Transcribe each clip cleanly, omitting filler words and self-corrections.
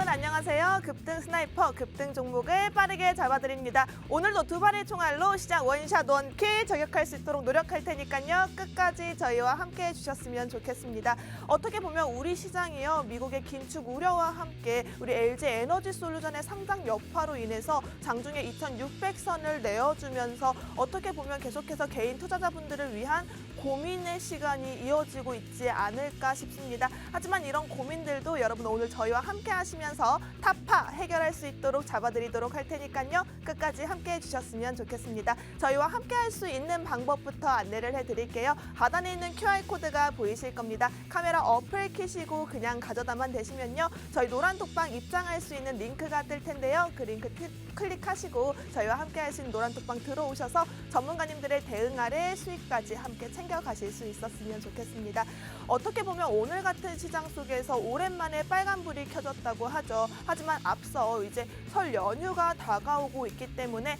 여러분 안녕하세요. 급등 스나이퍼 급등 종목을 빠르게 잡아드립니다. 오늘도 두 발의 총알로 시장 원샷 원킬 저격할 수 있도록 노력할 테니까요. 끝까지 저희와 함께 해주셨으면 좋겠습니다. 어떻게 보면 우리 시장이요. 미국의 긴축 우려와 함께 우리 LG 에너지솔루션의 상장 여파로 인해서 장중에 2600선을 내어주면서 어떻게 보면 계속해서 개인 투자자분들을 위한 고민의 시간이 이어지고 있지 않을까 싶습니다. 하지만 이런 고민들도 여러분 오늘 저희와 함께 하시면서 타파 해결할 수 있도록 잡아드리도록 할 테니까요. 끝까지 함께 해주셨으면 좋겠습니다. 저희와 함께 할 수 있는 방법부터 안내를 해드릴게요. 하단에 있는 QR코드가 보이실 겁니다. 카메라 어플 켜시고 그냥 가져다만 되시면요. 저희 노란 톡방 입장할 수 있는 링크가 뜰 텐데요. 그 링크 클릭하시고 저희와 함께 할 수 있는 노란 톡방 들어오셔서 전문가님들의 대응 아래 수익까지 함께 챙겨가실 수 있었으면 좋겠습니다. 어떻게 보면 오늘 같은 시장 속에서 오랜만에 빨간불이 켜졌다고 하죠. 하지만 앞서 이제 설 연휴가 다가오고 있기 때문에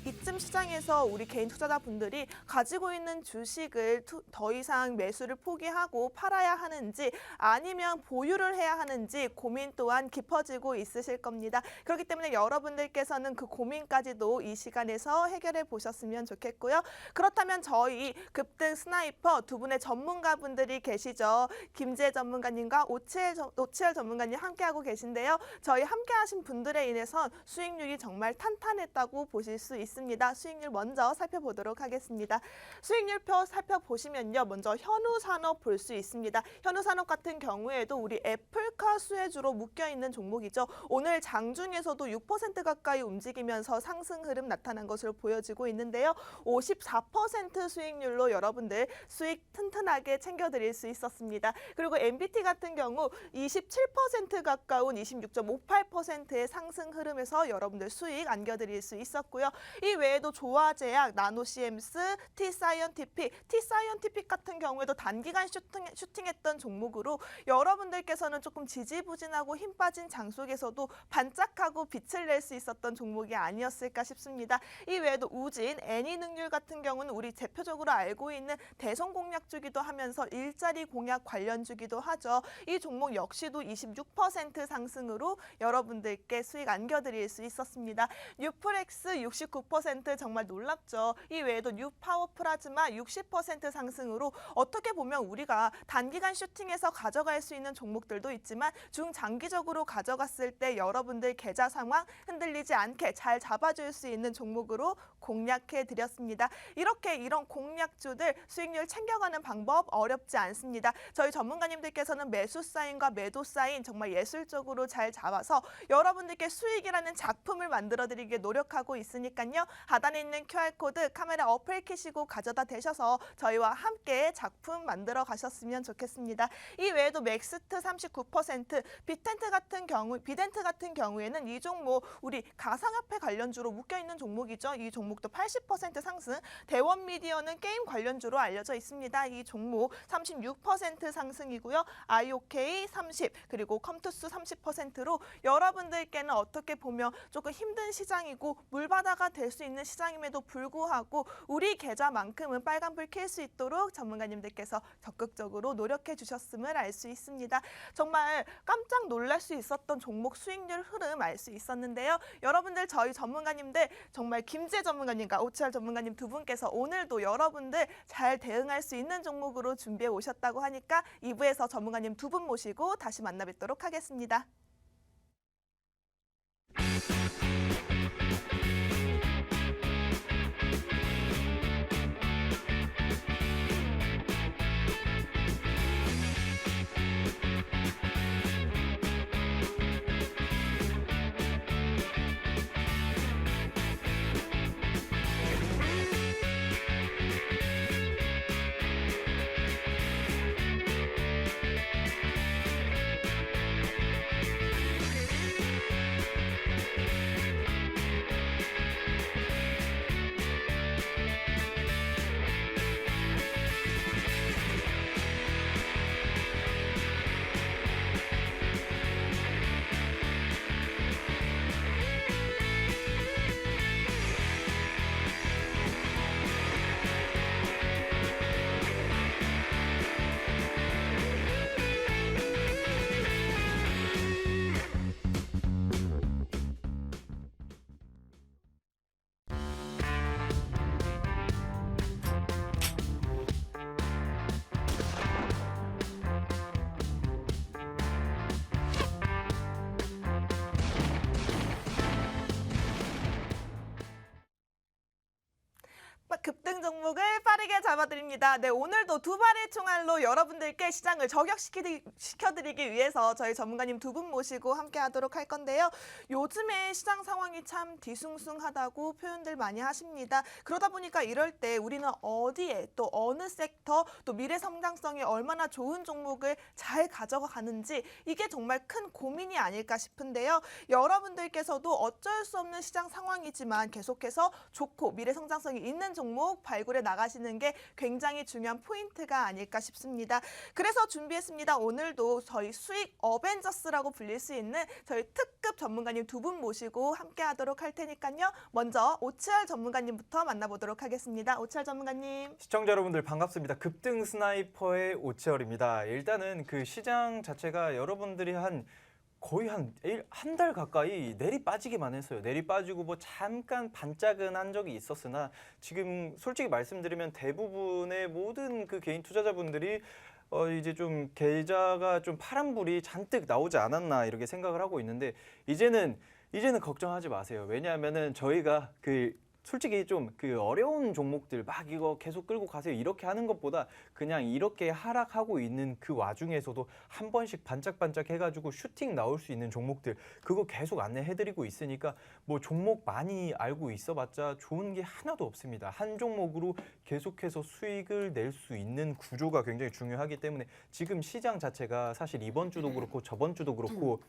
이쯤 시장에서 우리 개인 투자자분들이 가지고 있는 주식을 더 이상 매수를 포기하고 팔아야 하는지 아니면 보유를 해야 하는지 고민 또한 깊어지고 있으실 겁니다. 그렇기 때문에 여러분들께서는 그 고민까지도 이 시간에서 해결해 보셨으면 좋겠고요. 그렇다면 저희 급등 스나이퍼 두 분의 전문가분들이 계시죠. 김재 전문가님과 오치엘 전문가님 함께하고 계신데요. 저희 함께하신 분들에 인해서 수익률이 정말 탄탄했다고 보실 수 있습니다. 수익률 먼저 살펴보도록 하겠습니다. 수익률표 살펴보시면요. 먼저 현우산업 볼 수 있습니다. 현우산업 같은 경우에도 우리 애플카 수혜주로 묶여있는 종목이죠. 오늘 장중에서도 6% 가까이 움직이면서 상승 흐름 나타난 것으로 보여지고 있는데요. 54% 수익률로 여러분들 수익 튼튼하게 챙겨드릴 수 있었습니다. 그리고 MBT 같은 경우 27% 가까운 26.58%의 상승 흐름에서 여러분들 수익 안겨드릴 수 있었고요. 이 외에도 조화제약, 나노CMS, T사이언티픽 같은 경우에도 단기간 슈팅했던 종목으로 여러분들께서는 조금 지지부진하고 힘 빠진 장 속에서도 반짝하고 빛을 낼 수 있었던 종목이 아니었을까 싶습니다. 이 외에도 우진, 애니능률 같은 경우는 우리 대표적으로 알고 있는 대선 공약주기도 하면서 일자리 공약 관련주기도 하죠. 이 종목 역시도 26% 상승으로 여러분들께 수익 안겨드릴 수 있었습니다. 뉴프렉스 69% 정말 놀랍죠. 이 외에도 뉴파워플라즈마 60% 상승으로 어떻게 보면 우리가 단기간 슈팅해서 가져갈 수 있는 종목들도 있지만 중장기적으로 가져갔을 때 여러분들 계좌 상황 흔들리지 않게 잘 잡아줄 수 있는 종목으로 공략해드렸습니다. 이런 공략주들 수익률 챙겨가는 방법 어렵지 않습니다. 저희 전문가님들께서는 매수 사인과 매도 사인 정말 예술적으로 잘 잡아서 여러분들께 수익이라는 작품을 만들어드리기에 노력하고 있으니까요. 하단에 있는 QR코드 카메라 어플 켜시고 가져다 대셔서 저희와 함께 작품 만들어 가셨으면 좋겠습니다. 이 외에도 맥스트 39%, 비덴트 같은 경우에는 이 종목 우리 가상화폐 관련주로 묶여있는 종목이죠. 이 종목도 80% 상승, 대원미디어는 게임 관련주로 알려져 있습니다. 이 종목 36% 상승이고요. IOK 30, 그리고 컴투스 30%로 여러분들께는 어떻게 보면 조금 힘든 시장이고 물바다가 될 수 있는 시장임에도 불구하고 우리 계좌만큼은 빨간불 켤 수 있도록 전문가님들께서 적극적으로 노력해 주셨음을 알 수 있습니다. 정말 깜짝 놀랄 수 있었던 종목 수익률 흐름 알 수 있었는데요. 여러분들 저희 전문가님들 정말 김재 전문가님과 오치알 전문가님 두 분께서 오늘도 여러분들 잘 대응할 수 있는 종목으로 준비해 오셨다고 하니까 2부에서 전문가님 두 분 모시고 다시 만나 뵙도록 하겠습니다. 급등 종목을 빠르게 잡아드립니다. 네, 오늘도 두 발의 총알로 여러분들께 시장을 저격시켜드리기 위해서 저희 전문가님 두 분 모시고 함께하도록 할 건데요. 요즘에 시장 상황이 참 뒤숭숭하다고 표현들 많이 하십니다. 그러다 보니까 이럴 때 우리는 어디에 또 어느 섹터 또 미래 성장성이 얼마나 좋은 종목을 잘 가져가는지 이게 정말 큰 고민이 아닐까 싶은데요. 여러분들께서도 어쩔 수 없는 시장 상황이지만 계속해서 좋고 미래 성장성이 있는 종목 발굴해 나가시는 게 굉장히 중요한 포인트가 아닐까 싶습니다. 그래서 준비했습니다. 오늘도 저희 수익 어벤져스라고 불릴 수 있는 저희 특급 전문가님 두 분 모시고 함께 하도록 할 테니까요. 먼저 오치열 전문가님부터 만나보도록 하겠습니다. 오치열 전문가님. 시청자 여러분들 반갑습니다. 급등 스나이퍼의 오치열입니다. 일단은 그 시장 자체가 여러분들이 거의 한 달 가까이 내리 빠지기만 했어요. 내리 빠지고 뭐 잠깐 반짝은 한 적이 있었으나 지금 솔직히 말씀드리면 대부분의 모든 그 개인 투자자분들이 이제 좀 계좌가 좀 파란불이 잔뜩 나오지 않았나 이렇게 생각을 하고 있는데 이제는 걱정하지 마세요. 왜냐하면은 저희가 솔직히 좀 어려운 종목들 막 이거 계속 끌고 가세요 이렇게 하는 것보다 그냥 이렇게 하락하고 있는 그 와중에서도 한 번씩 반짝반짝 해가지고 슈팅 나올 수 있는 종목들 그거 계속 안내해드리고 있으니까 뭐 종목 많이 알고 있어봤자 좋은 게 하나도 없습니다. 한 종목으로 계속해서 수익을 낼 수 있는 구조가 굉장히 중요하기 때문에 지금 시장 자체가 사실 이번 주도 그렇고 저번 주도 그렇고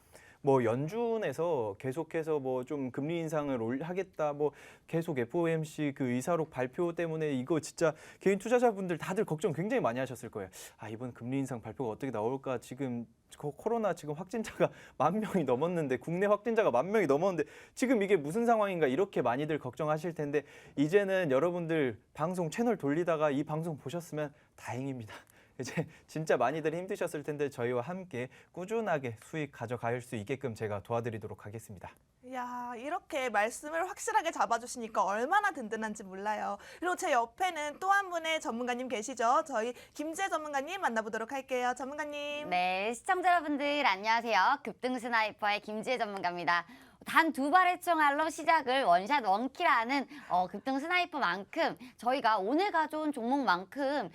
뭐 연준에서 계속해서 뭐 좀 금리 인상을 하겠다 뭐 계속 FOMC 그 의사록 발표 때문에 이거 진짜 개인 투자자분들 다들 걱정 굉장히 많이 하셨을 거예요. 아 이번 금리 인상 발표가 어떻게 나올까 지금 코로나 지금 확진자가 10,000명이 넘었는데 국내 확진자가 10,000명이 넘었는데 지금 이게 무슨 상황인가 이렇게 많이들 걱정하실 텐데 이제는 여러분들 방송 채널 돌리다가 이 방송 보셨으면 다행입니다. 이제 진짜 많이들 힘드셨을 텐데 저희와 함께 꾸준하게 수익 가져갈 수 있게끔 제가 도와드리도록 하겠습니다. 이야, 이렇게 말씀을 확실하게 잡아주시니까 얼마나 든든한지 몰라요. 그리고 제 옆에는 또 한 분의 전문가님 계시죠. 저희 김지혜 전문가님 만나보도록 할게요. 전문가님. 네, 시청자 여러분들 안녕하세요. 급등 스나이퍼의 김지혜 전문가입니다. 단 두 발의 총알로 시작을 원샷 원킬하는 급등 스나이퍼만큼 저희가 오늘 가져온 종목만큼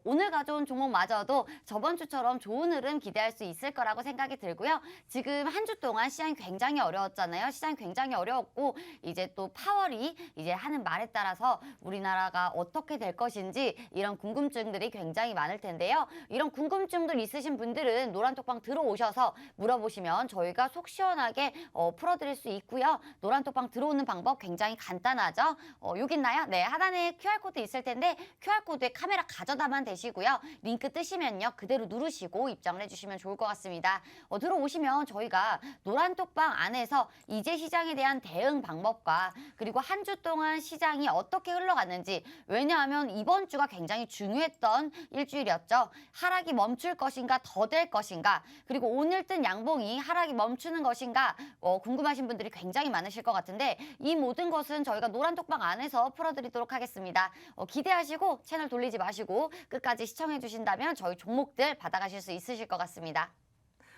오늘 가져온 종목마저도 저번 주처럼 좋은 흐름 기대할 수 있을 거라고 생각이 들고요. 지금 한 주 동안 시장이 굉장히 어려웠잖아요. 시장이 굉장히 어려웠고 이제 또 파월이 이제 하는 말에 따라서 우리나라가 어떻게 될 것인지 이런 궁금증들이 굉장히 많을 텐데요. 이런 궁금증들 있으신 분들은 노란톡방 들어오셔서 물어보시면 저희가 속 시원하게 풀어드릴 수 있고요. 노란톡방 들어오는 방법 굉장히 간단하죠. 여기 있나요? 네, 하단에 QR코드 있을 텐데 QR코드에 카메라 가져다만 되시고요. 링크 뜨시면요. 그대로 누르시고 입장을 해주시면 좋을 것 같습니다. 들어오시면 저희가 노란톡방 안에서 이제 시장에 대한 대응 방법과 그리고 한 주 동안 시장이 어떻게 흘러갔는지 왜냐하면 이번 주가 굉장히 중요했던 일주일이었죠. 하락이 멈출 것인가 더 될 것인가 그리고 오늘 뜬 양봉이 하락이 멈추는 것인가 궁금하신 분들이 굉장히 많으실 것 같은데 이 모든 것은 저희가 노란톡방 안에서 풀어드리도록 하겠습니다. 기대하시고 채널 돌리지 마시고 끝까지 시청해 주신다면 저희 종목들 받아가실 수 있으실 것 같습니다.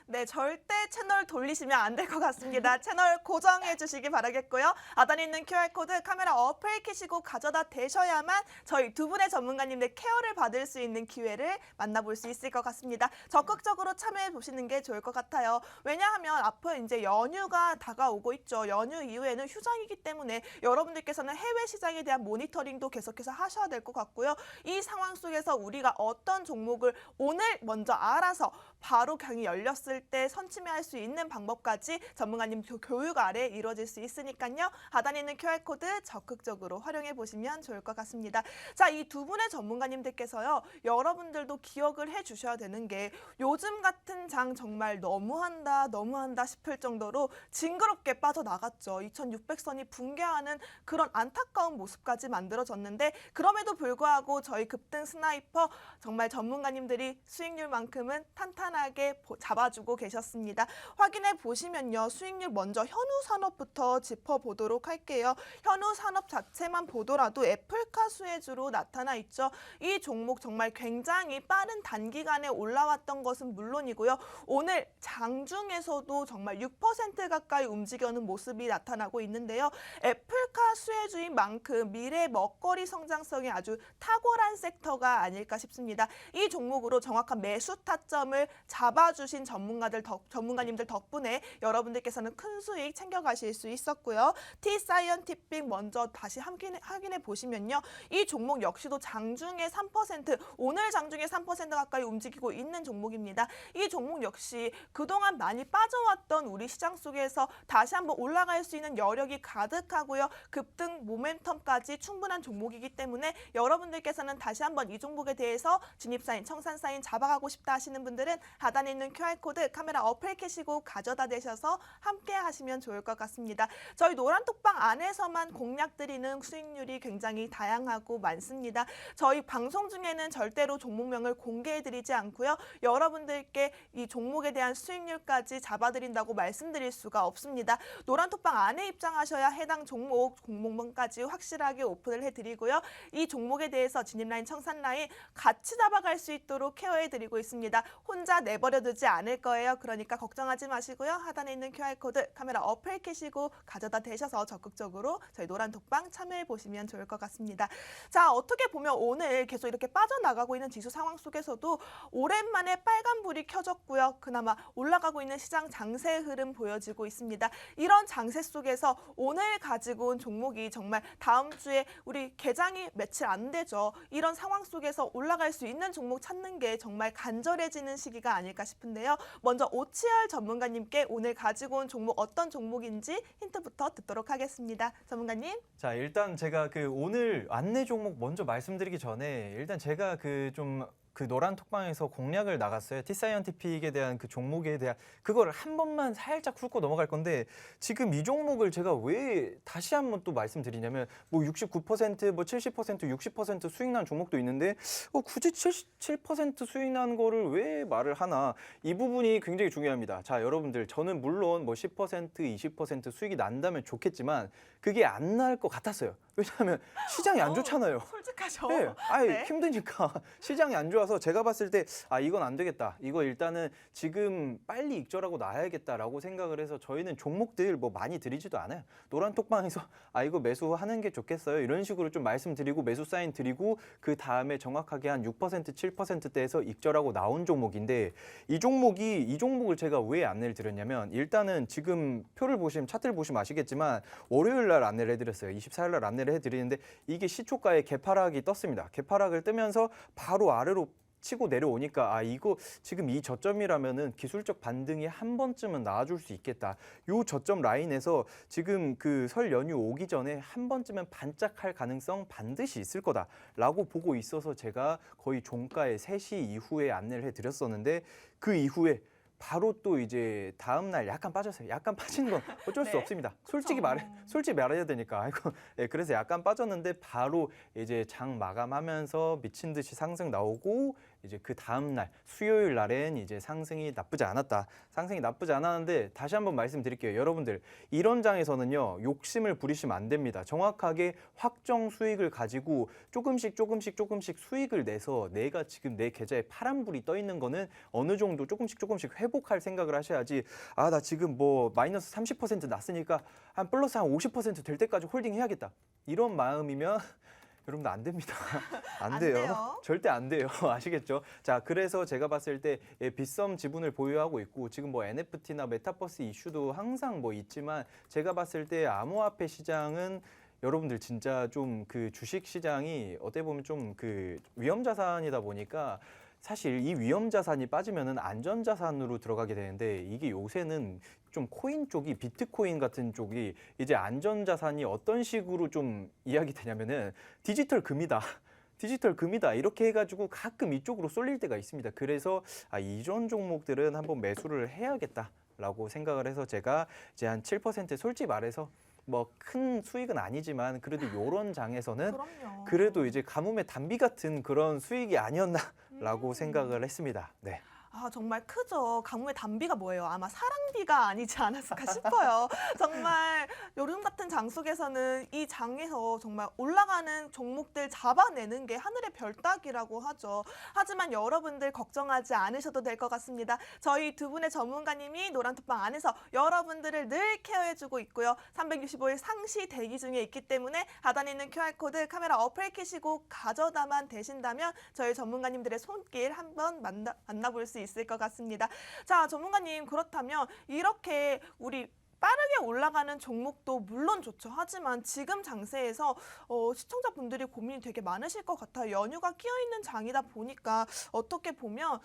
네, 절대 채널 돌리시면 안 될 것 같습니다. 채널 고정해 주시기 바라겠고요. 하단에 있는 QR코드 카메라 어플 켜시고 가져다 대셔야만 저희 두 분의 전문가님들 케어를 받을 수 있는 기회를 만나볼 수 있을 것 같습니다. 적극적으로 참여해 보시는 게 좋을 것 같아요. 왜냐하면 앞으로 이제 연휴가 다가오고 있죠. 연휴 이후에는 휴장이기 때문에 여러분들께서는 해외 시장에 대한 모니터링도 계속해서 하셔야 될 것 같고요. 이 상황 속에서 우리가 어떤 종목을 오늘 먼저 알아서 바로 강의 열렸을 때 선침해할 수 있는 방법까지 전문가님 교육 아래 이루어질 수 있으니까요. 하단에 있는 QR코드 적극적으로 활용해 보시면 좋을 것 같습니다. 자, 이 두 분의 전문가님들께서요. 여러분들도 기억을 해 주셔야 되는 게 요즘 같은 장 정말 너무한다 싶을 정도로 징그럽게 빠져나갔죠. 2600선이 붕괴하는 그런 안타까운 모습까지 만들어졌는데 그럼에도 불구하고 저희 급등 스나이퍼 정말 전문가님들이 수익률만큼은 탄탄한 편안하게 잡아주고 계셨습니다. 확인해 보시면요. 수익률 먼저 현우 산업부터 짚어보도록 할게요. 현우 산업 자체만 보더라도 애플카 수혜주로 나타나 있죠. 이 종목 정말 굉장히 빠른 단기간에 올라왔던 것은 물론이고요. 오늘 장중에서도 정말 6% 가까이 움직여는 모습이 나타나고 있는데요. 애플카 수혜주인 만큼 미래 먹거리 성장성이 아주 탁월한 섹터가 아닐까 싶습니다. 이 종목으로 정확한 매수 타점을 잡아주신 전문가님들 덕분에 여러분들께서는 큰 수익 챙겨가실 수 있었고요. T사이언티픽 먼저 다시 확인해 보시면요. 이 종목 역시도 장중에 3%, 오늘 장중에 3% 가까이 움직이고 있는 종목입니다. 이 종목 역시 그동안 많이 빠져왔던 우리 시장 속에서 다시 한번 올라갈 수 있는 여력이 가득하고요. 급등 모멘텀까지 충분한 종목이기 때문에 여러분들께서는 다시 한번 이 종목에 대해서 진입사인, 청산사인 잡아가고 싶다 하시는 분들은 하단에 있는 QR코드 카메라 어플 켜시고 가져다 대셔서 함께 하시면 좋을 것 같습니다. 저희 노란톡방 안에서만 공략드리는 수익률이 굉장히 다양하고 많습니다. 저희 방송 중에는 절대로 종목명을 공개해드리지 않고요. 여러분들께 이 종목에 대한 수익률까지 잡아드린다고 말씀드릴 수가 없습니다. 노란톡방 안에 입장하셔야 해당 종목명까지 확실하게 오픈을 해드리고요. 이 종목에 대해서 진입라인, 청산라인 같이 잡아갈 수 있도록 케어해드리고 있습니다. 혼자 내버려두지 않을 거예요. 그러니까 걱정하지 마시고요. 하단에 있는 QR코드 카메라 어플 켜시고 가져다 대셔서 적극적으로 저희 노란톡방 참여해 보시면 좋을 것 같습니다. 자, 어떻게 보면 오늘 계속 이렇게 빠져나가고 있는 지수 상황 속에서도 오랜만에 빨간불이 켜졌고요. 그나마 올라가고 있는 시장 장세 흐름 보여지고 있습니다. 이런 장세 속에서 오늘 가지고 온 종목이 정말 다음 주에 우리 개장이 며칠 안 되죠. 이런 상황 속에서 올라갈 수 있는 종목 찾는 게 정말 간절해지는 시기가 아닐까 싶은데요. 먼저 오치열 전문가님께 오늘 가지고 온 종목 어떤 종목인지 힌트부터 듣도록 하겠습니다. 전문가님. 자, 일단 제가 오늘 안내 종목 먼저 말씀드리기 전에 일단 제가 그 노란 톡방에서 공략을 나갔어요. T사이언티픽에 대한 그 종목에 대한 그거를 한 번만 살짝 훑고 넘어갈 건데 지금 이 종목을 제가 왜 다시 한번 또 말씀드리냐면 뭐 69%, 뭐 70%, 60% 수익 난 종목도 있는데 굳이 77% 수익 난 거를 왜 말을 하나? 이 부분이 굉장히 중요합니다. 자, 여러분들 저는 물론 뭐 10%, 20% 수익이 난다면 좋겠지만 그게 안 날 것 같았어요. 왜냐하면 시장이 안 좋잖아요. 솔직하죠. 네, 네. 힘드니까 시장이 안 좋아서 제가 봤을 때 이건 안 되겠다. 이거 일단은 지금 빨리 익절하고 나야겠다라고 생각을 해서 저희는 종목들 뭐 많이 드리지도 않아요. 노란톡방에서 이거 매수하는 게 좋겠어요. 이런 식으로 좀 말씀드리고 매수 사인 드리고 그 다음에 정확하게 한 6%, 7%대에서 익절하고 나온 종목인데 이 종목을 제가 왜 안내를 드렸냐면 일단은 지금 표를 보시면 차트를 보시면 아시겠지만 월요일 날 안내를 해드렸어요. 24일 날 안내를 해드리는데 이게 시초가에 개파락이 떴습니다. 개파락을 뜨면서 바로 아래로 치고 내려오니까 이거 지금 이 저점이라면은 기술적 반등이 한 번쯤은 나와줄 수 있겠다. 요 저점 라인에서 지금 그 설 연휴 오기 전에 한 번쯤은 반짝할 가능성 반드시 있을 거다라고 보고 있어서 제가 거의 종가에 3시 이후에 안내를 해드렸었는데 그 이후에 바로 또 이제 다음 날 약간 빠졌어요. 약간 빠진 건 어쩔 수 네, 없습니다. 그쵸. 솔직히 말해야 되니까. 그래서 약간 빠졌는데 바로 이제 장 마감하면서 미친 듯이 상승 나오고 이제 그 다음 날 수요일 날엔 이제 상승이 나쁘지 않았다. 상승이 나쁘지 않았는데 다시 한번 말씀드릴게요. 여러분들 이런 장에서는요. 욕심을 부리시면 안 됩니다. 정확하게 확정 수익을 가지고 조금씩 수익을 내서 내가 지금 내 계좌에 파란불이 떠 있는 거는 어느 정도 조금씩 회복할 생각을 하셔야지 나 지금 뭐 마이너스 30% 났으니까 한 플러스 한 50% 될 때까지 홀딩 해야겠다. 이런 마음이면 여러분들 안 됩니다. 안 돼요. 절대 안 돼요. 아시겠죠? 자, 그래서 제가 봤을 때 빗썸 지분을 보유하고 있고 지금 뭐 NFT나 메타버스 이슈도 항상 뭐 있지만 제가 봤을 때 암호화폐 시장은 여러분들 진짜 좀 그 주식 시장이 어떻게 보면 좀 그 위험 자산이다 보니까 사실 이 위험 자산이 빠지면은 안전 자산으로 들어가게 되는데 이게 요새는 좀 코인 쪽이 비트코인 같은 쪽이 이제 안전 자산이 어떤 식으로 좀 이야기 되냐면은 디지털 금이다. 이렇게 해가지고 가끔 이쪽으로 쏠릴 때가 있습니다. 그래서 이런 종목들은 한번 매수를 해야겠다라고 생각을 해서 제가 이제 한 7% 솔직히 말해서 뭐 큰 수익은 아니지만 그래도 요런 장에서는 그럼요. 그래도 이제 가뭄의 단비 같은 그런 수익이 아니었나라고 생각을 했습니다. 네. 정말 크죠. 강우의 단비가 뭐예요? 아마 사랑비가 아니지 않았을까 싶어요. 정말 여름 같은 장 속에서는 이 장에서 정말 올라가는 종목들 잡아내는 게 하늘의 별 따기라고 하죠. 하지만 여러분들 걱정하지 않으셔도 될 것 같습니다. 저희 두 분의 전문가님이 노란톡방 안에서 여러분들을 늘 케어해주고 있고요. 365일 상시 대기 중에 있기 때문에 하단에 있는 QR코드 카메라 어플 켜시고 가져다만 되신다면 저희 전문가님들의 손길 한번 만나볼 수 있을 것 같습니다. 자, 전문가님, 그렇다면 이렇게 우리 빠르게 올라가는 종목도 물론 좋죠. 하지만 지금 장세에서 시청자분들이 고민이 되게 많으실 것 같아요. 연휴가 끼어있는 장이다 보니까 어떻게 보면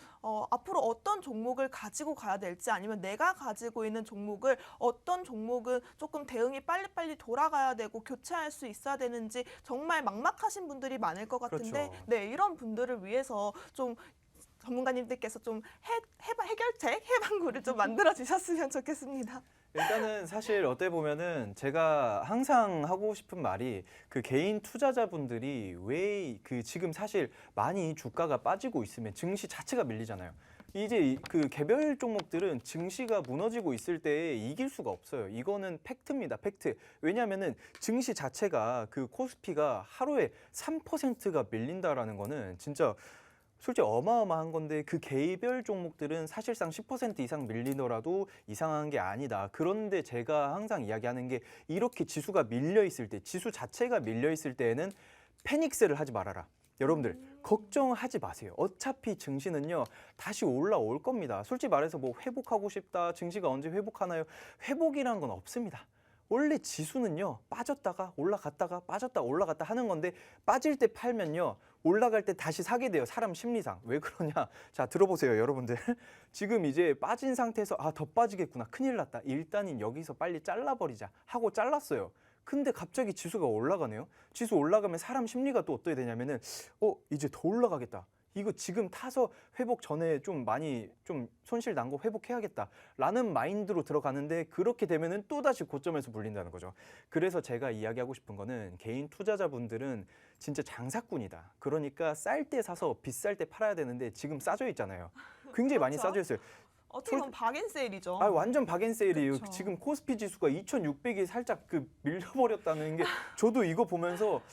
앞으로 어떤 종목을 가지고 가야 될지, 아니면 내가 가지고 있는 종목을 어떤 종목은 조금 대응이 빨리빨리 돌아가야 되고 교체할 수 있어야 되는지 정말 막막하신 분들이 많을 것 같은데, 그렇죠. 네, 이런 분들을 위해서 좀 전문가님들께서 좀 해결책, 해방구를 좀 만들어 주셨으면 좋겠습니다. 일단은 사실 어떻게 보면은 제가 항상 하고 싶은 말이 그 개인 투자자분들이 왜 그 지금 사실 많이 주가가 빠지고 있으면 증시 자체가 밀리잖아요. 이제 그 개별 종목들은 증시가 무너지고 있을 때 이길 수가 없어요. 이거는 팩트입니다, 팩트. 왜냐하면은 증시 자체가 그 코스피가 하루에 3%가 밀린다라는 거는 진짜 솔직히 어마어마한 건데, 그 개별 종목들은 사실상 10% 이상 밀리더라도 이상한 게 아니다. 그런데 제가 항상 이야기하는 게, 이렇게 지수가 밀려 있을 때, 지수 자체가 밀려 있을 때에는 패닉셀을 하지 말아라. 여러분들 걱정하지 마세요. 어차피 증시는요 다시 올라올 겁니다. 솔직히 말해서 뭐 회복하고 싶다, 증시가 언제 회복하나요? 회복이란 건 없습니다. 원래 지수는요 빠졌다가 올라갔다가 빠졌다 올라갔다 하는 건데, 빠질 때 팔면요 올라갈 때 다시 사게 돼요. 사람 심리상. 왜 그러냐? 자, 들어보세요, 여러분들. 지금 이제 빠진 상태에서 더 빠지겠구나, 큰일 났다, 일단은 여기서 빨리 잘라버리자 하고 잘랐어요. 근데 갑자기 지수가 올라가네요. 지수 올라가면 사람 심리가 또 어떻게 되냐면은 이제 더 올라가겠다, 이거 지금 타서 회복 전에 좀 많이 좀 손실 난 거 회복해야겠다라는 마인드로 들어가는데, 그렇게 되면은 또다시 고점에서 물린다는 거죠. 그래서 제가 이야기하고 싶은 거는, 개인 투자자분들은 진짜 장사꾼이다. 그러니까 쌀 때 사서 비쌀 때 팔아야 되는데 지금 싸져 있잖아요. 굉장히 많이 그렇죠. 싸져 있어요. 어떻게 보면 박앤세일이죠. 완전 박앤세일이에요. 그렇죠. 지금 코스피 지수가 2,600이 살짝 밀려버렸다는 게, 저도 이거 보면서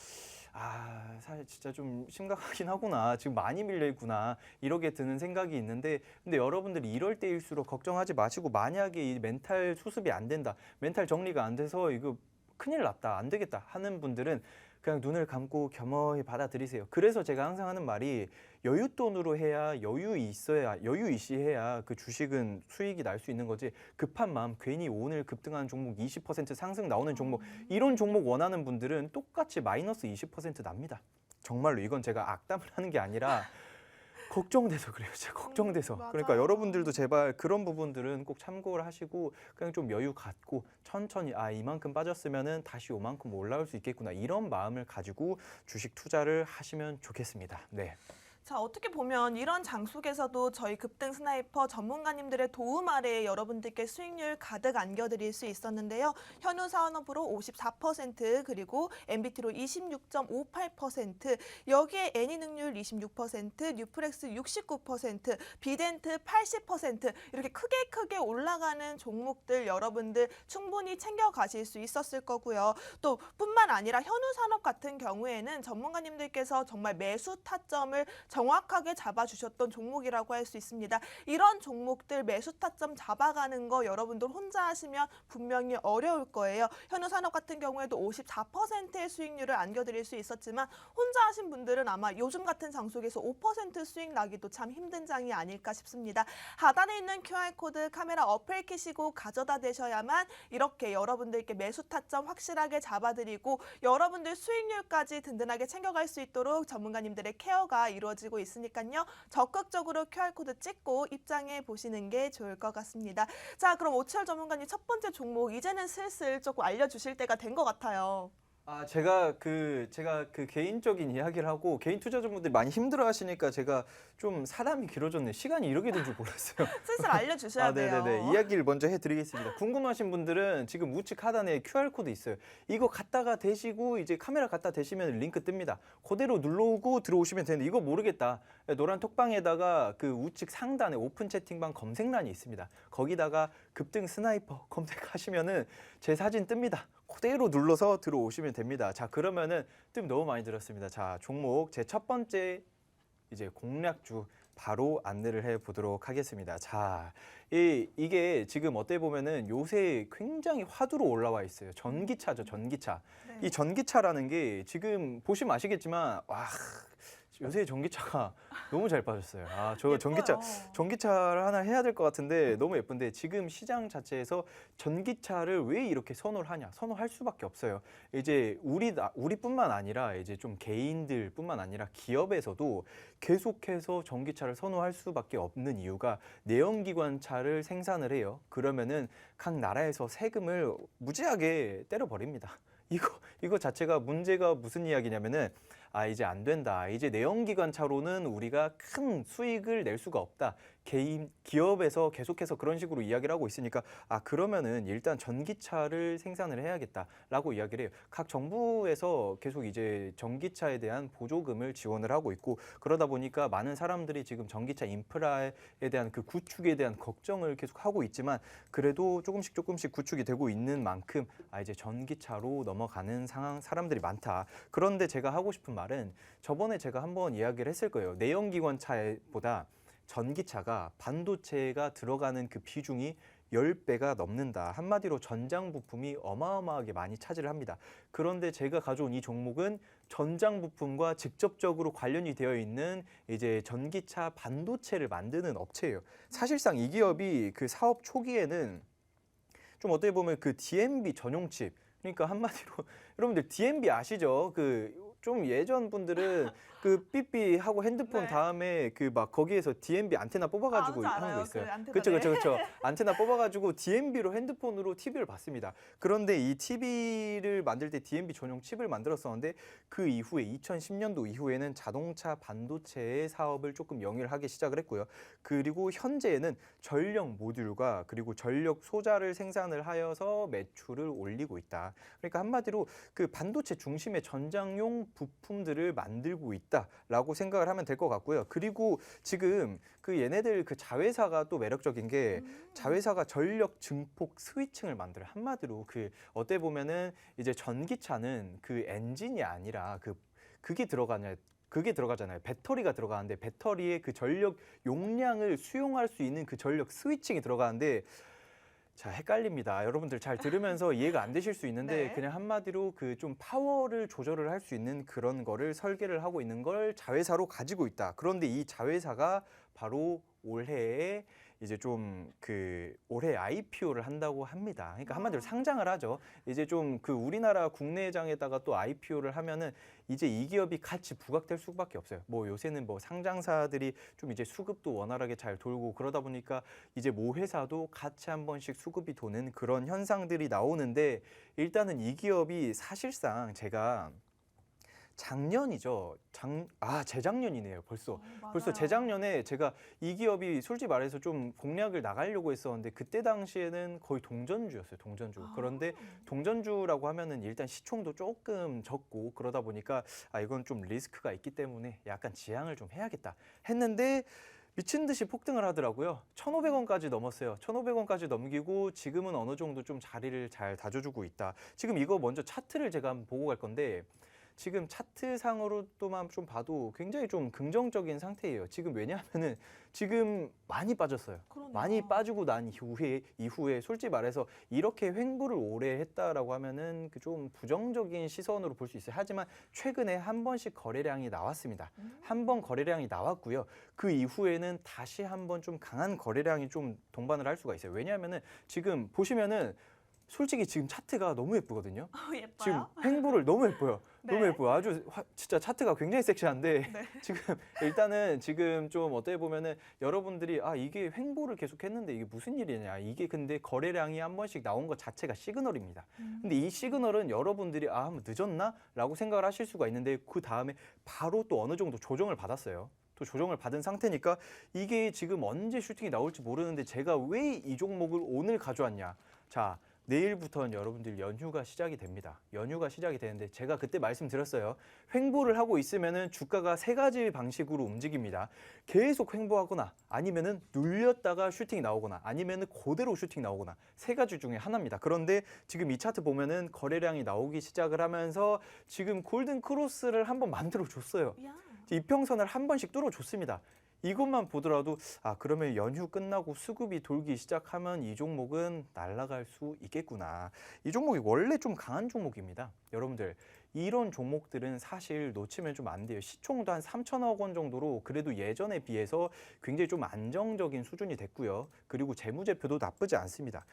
사실 진짜 좀 심각하긴 하구나, 지금 많이 밀려 있구나, 이렇게 드는 생각이 있는데, 근데 여러분들이 이럴 때일수록 걱정하지 마시고, 만약에 이 멘탈 수습이 안 된다, 멘탈 정리가 안 돼서 이거 큰일 났다, 안 되겠다 하는 분들은 그냥 눈을 감고 겸허히 받아들이세요. 그래서 제가 항상 하는 말이, 여윳돈으로 해야, 여유이시해야 그 주식은 수익이 날 수 있는 거지, 급한 마음, 괜히 오늘 급등하는 종목 20% 상승 나오는 종목, 이런 종목 원하는 분들은 똑같이 마이너스 20% 납니다. 정말로 이건 제가 악담을 하는 게 아니라 걱정돼서 그래요. 진짜 걱정돼서. 맞아요. 그러니까 여러분들도 제발 그런 부분들은 꼭 참고를 하시고, 그냥 좀 여유 갖고 천천히 이만큼 빠졌으면은 다시 요만큼 올라올 수 있겠구나, 이런 마음을 가지고 주식 투자를 하시면 좋겠습니다. 네. 자, 어떻게 보면 이런 장 속에서도 저희 급등 스나이퍼 전문가님들의 도움 아래에 여러분들께 수익률 가득 안겨드릴 수 있었는데요. 현우 산업으로 54%, 그리고 MBT로 26.58%, 여기에 애니능률 26%, 뉴프렉스 69%, 비덴트 80%, 이렇게 크게 올라가는 종목들 여러분들 충분히 챙겨가실 수 있었을 거고요. 또 뿐만 아니라 현우 산업 같은 경우에는 전문가님들께서 정말 매수 타점을 정확하게 잡아주셨던 종목이라고 할 수 있습니다. 이런 종목들 매수 타점 잡아가는 거 여러분들 혼자 하시면 분명히 어려울 거예요. 현우산업 같은 경우에도 54%의 수익률을 안겨드릴 수 있었지만, 혼자 하신 분들은 아마 요즘 같은 장 속에서 5% 수익 나기도 참 힘든 장이 아닐까 싶습니다. 하단에 있는 QR코드 카메라 어플 켜시고 가져다 대셔야만 이렇게 여러분들께 매수 타점 확실하게 잡아드리고, 여러분들 수익률까지 든든하게 챙겨갈 수 있도록 전문가님들의 케어가 이루어지고 있으니까요. 적극적으로 QR코드 찍고 입장해 보시는 게 좋을 것 같습니다. 자, 그럼 오치열 전문가님, 첫 번째 종목 이제는 슬슬 조금 알려주실 때가 된 것 같아요. 제가 그 개인적인 이야기를 하고 개인 투자자분들이 많이 힘들어하시니까 제가 좀 사담이 길어졌네. 시간이 이렇게 된 줄 몰랐어요. 슬슬 알려주셔야 돼요. 네네네. 이야기를 먼저 해드리겠습니다. 궁금하신 분들은 지금 우측 하단에 QR코드 있어요. 이거 갖다가 대시고 이제 카메라 갖다 대시면 링크 뜹니다. 그대로 눌러오고 들어오시면 되는데 이거 모르겠다. 노란 톡방에다가 그 우측 상단에 오픈 채팅방 검색란이 있습니다. 거기다가 급등 스나이퍼 검색하시면은 제 사진 뜹니다. 그대로 눌러서 들어오시면 됩니다. 자, 그러면은 뜸 너무 많이 들었습니다. 자, 종목 제 첫 번째 이제 공략주 바로 안내를 해 보도록 하겠습니다. 자, 이게 지금 어떻게 보면은 요새 굉장히 화두로 올라와 있어요. 전기차죠, 전기차. 네. 이 전기차라는 게 지금 보시면 아시겠지만 와, 요새 전기차가 너무 잘 빠졌어요. 저 전기차를 하나 해야 될 것 같은데 너무 예쁜데 지금 시장 자체에서 전기차를 왜 이렇게 선호를 하냐? 선호할 수밖에 없어요. 이제 우리뿐만 아니라 이제 좀 개인들뿐만 아니라 기업에서도 계속해서 전기차를 선호할 수밖에 없는 이유가 내연기관차를 생산을 해요. 그러면은 각 나라에서 세금을 무지하게 때려버립니다. 이거 자체가 문제가 무슨 이야기냐면은 이제 안 된다. 이제 내연기관차로는 우리가 큰 수익을 낼 수가 없다. 기업에서 계속해서 그런 식으로 이야기를 하고 있으니까 그러면은 일단 전기차를 생산을 해야겠다라고 이야기를 해요. 각 정부에서 계속 이제 전기차에 대한 보조금을 지원을 하고 있고 그러다 보니까 많은 사람들이 지금 전기차 인프라에 대한 그 구축에 대한 걱정을 계속 하고 있지만 그래도 조금씩 구축이 되고 있는 만큼 이제 전기차로 넘어가는 사람들이 많다. 그런데 제가 하고 싶은 말은 저번에 제가 한번 이야기를 했을 거예요. 내연기관차보다 전기차가 반도체가 들어가는 그 비중이 10배가 넘는다. 한마디로 전장 부품이 어마어마하게 많이 차지를 합니다. 그런데 제가 가져온 이 종목은 전장 부품과 직접적으로 관련이 되어 있는 이제 전기차 반도체를 만드는 업체예요. 사실상 이 기업이 그 사업 초기에는 좀 어떻게 보면 그 DMB 전용 칩, 그러니까 한마디로 여러분들 DMB 아시죠? 좀 예전 분들은 그 삐삐 하고 핸드폰 네. 다음에 그 막 거기에서 DMB 안테나 뽑아가지고 뭔지 하는 알아요. 거 있어요. 그 안테나. 그렇죠. 안테나 뽑아가지고 DMB로 핸드폰으로 TV를 봤습니다. 그런데 이 TV를 만들 때 DMB 전용 칩을 만들었었는데 그 이후에 2010년도 이후에는 자동차 반도체의 사업을 조금 영위를 하기 시작을 했고요. 그리고 현재는 전력 모듈과 그리고 전력 소자를 생산을 하여서 매출을 올리고 있다. 그러니까 한마디로 그 반도체 중심의 전장용 부품들을 만들고 있다라고 생각을 하면 될 것 같고요. 그리고 지금 그 얘네들 그 자회사가 또 매력적인 게 자회사가 전력 증폭 스위칭을 만들어요. 한마디로 그 어때 보면은 이제 전기차는 그 엔진이 아니라 그게 들어가잖아요. 배터리가 들어가는데 배터리의 그 전력 용량을 수용할 수 있는 그 전력 스위칭이 들어가는데 자, 헷갈립니다. 여러분들 잘 들으면서 이해가 안 되실 수 있는데 네. 그냥 한마디로 그 좀 파워를 조절을 할 수 있는 그런 거를 설계를 하고 있는 걸 자회사로 가지고 있다. 그런데 이 자회사가 바로 올해에 이제 좀 올해 IPO를 한다고 합니다. 그러니까 한마디로 상장을 하죠. 이제 좀 그 우리나라 국내장에다가 또 IPO를 하면은 이제 이 기업이 같이 부각될 수밖에 없어요. 뭐 요새는 뭐 상장사들이 좀 이제 수급도 원활하게 잘 돌고 그러다 보니까 이제 모 회사도 같이 한 번씩 수급이 도는 그런 현상들이 나오는데 일단은 이 기업이 사실상 제가 작년이죠. 재작년이네요. 벌써 맞아요. 재작년에 제가 이 기업이 솔직히 말해서 좀 공략을 나가려고 했었는데 그때 당시에는 거의 동전주였어요. 동전주. 그런데 동전주라고 하면은 일단 시총도 조금 적고 그러다 보니까 이건 좀 리스크가 있기 때문에 약간 지양을 좀 해야겠다 했는데 미친 듯이 폭등을 하더라고요. 1,500원까지 넘었어요. 1,500원까지 넘기고 지금은 어느 정도 좀 자리를 잘 다져주고 있다. 지금 이거 먼저 차트를 제가 한번 보고 갈 건데 지금 차트상으로만 좀 봐도 굉장히 좀 긍정적인 상태예요. 지금 왜냐하면은 지금 많이 빠졌어요. 그러네요. 많이 빠지고 난 이후에 솔직히 말해서 이렇게 횡보를 오래 했다라고 하면은 그 좀 부정적인 시선으로 볼 수 있어요. 하지만 최근에 한 번씩 거래량이 나왔습니다. 한 번 거래량이 나왔고요. 그 이후에는 다시 한 번 좀 강한 거래량이 좀 동반을 할 수가 있어요. 왜냐하면은 지금 보시면은 솔직히 지금 차트가 너무 예쁘거든요. 예뻐요. 지금 횡보를 너무 예뻐요. 네. 너무 예뻐요. 아주 진짜 차트가 굉장히 섹시한데 네. 지금 일단은 지금 좀 어떻게 보면은 여러분들이 아 이게 횡보를 계속 했는데 이게 무슨 일이냐. 이게 근데 거래량이 한 번씩 나온 것 자체가 시그널입니다. 근데 이 시그널은 여러분들이 아 한번 늦었나라고 생각을 하실 수가 있는데 그 다음에 바로 또 어느 정도 조정을 받았어요. 또 조정을 받은 상태니까 이게 지금 언제 슈팅이 나올지 모르는데 제가 왜 이 종목을 오늘 가져왔냐. 자, 내일부터는 여러분들 연휴가 시작이 됩니다. 연휴가 시작이 되는데 제가 그때 말씀드렸어요. 횡보를 하고 있으면은 주가가 세 가지 방식으로 움직입니다. 계속 횡보하거나 아니면은 눌렸다가 슈팅이 나오거나 아니면은 그대로 슈팅 나오거나 세 가지 중에 하나입니다. 그런데 지금 이 차트 보면은 거래량이 나오기 시작을 하면서 지금 골든 크로스를 한번 만들어 줬어요. 야. 이평선을 한 번씩 뚫어줬습니다. 이것만 보더라도 아 그러면 연휴 끝나고 수급이 돌기 시작하면 이 종목은 날아갈 수 있겠구나. 이 종목이 원래 좀 강한 종목입니다. 여러분들 이런 종목들은 사실 놓치면 좀 안 돼요. 시총도 한 3천억 원 정도로 그래도 예전에 비해서 굉장히 좀 안정적인 수준이 됐고요. 그리고 재무제표도 나쁘지 않습니다.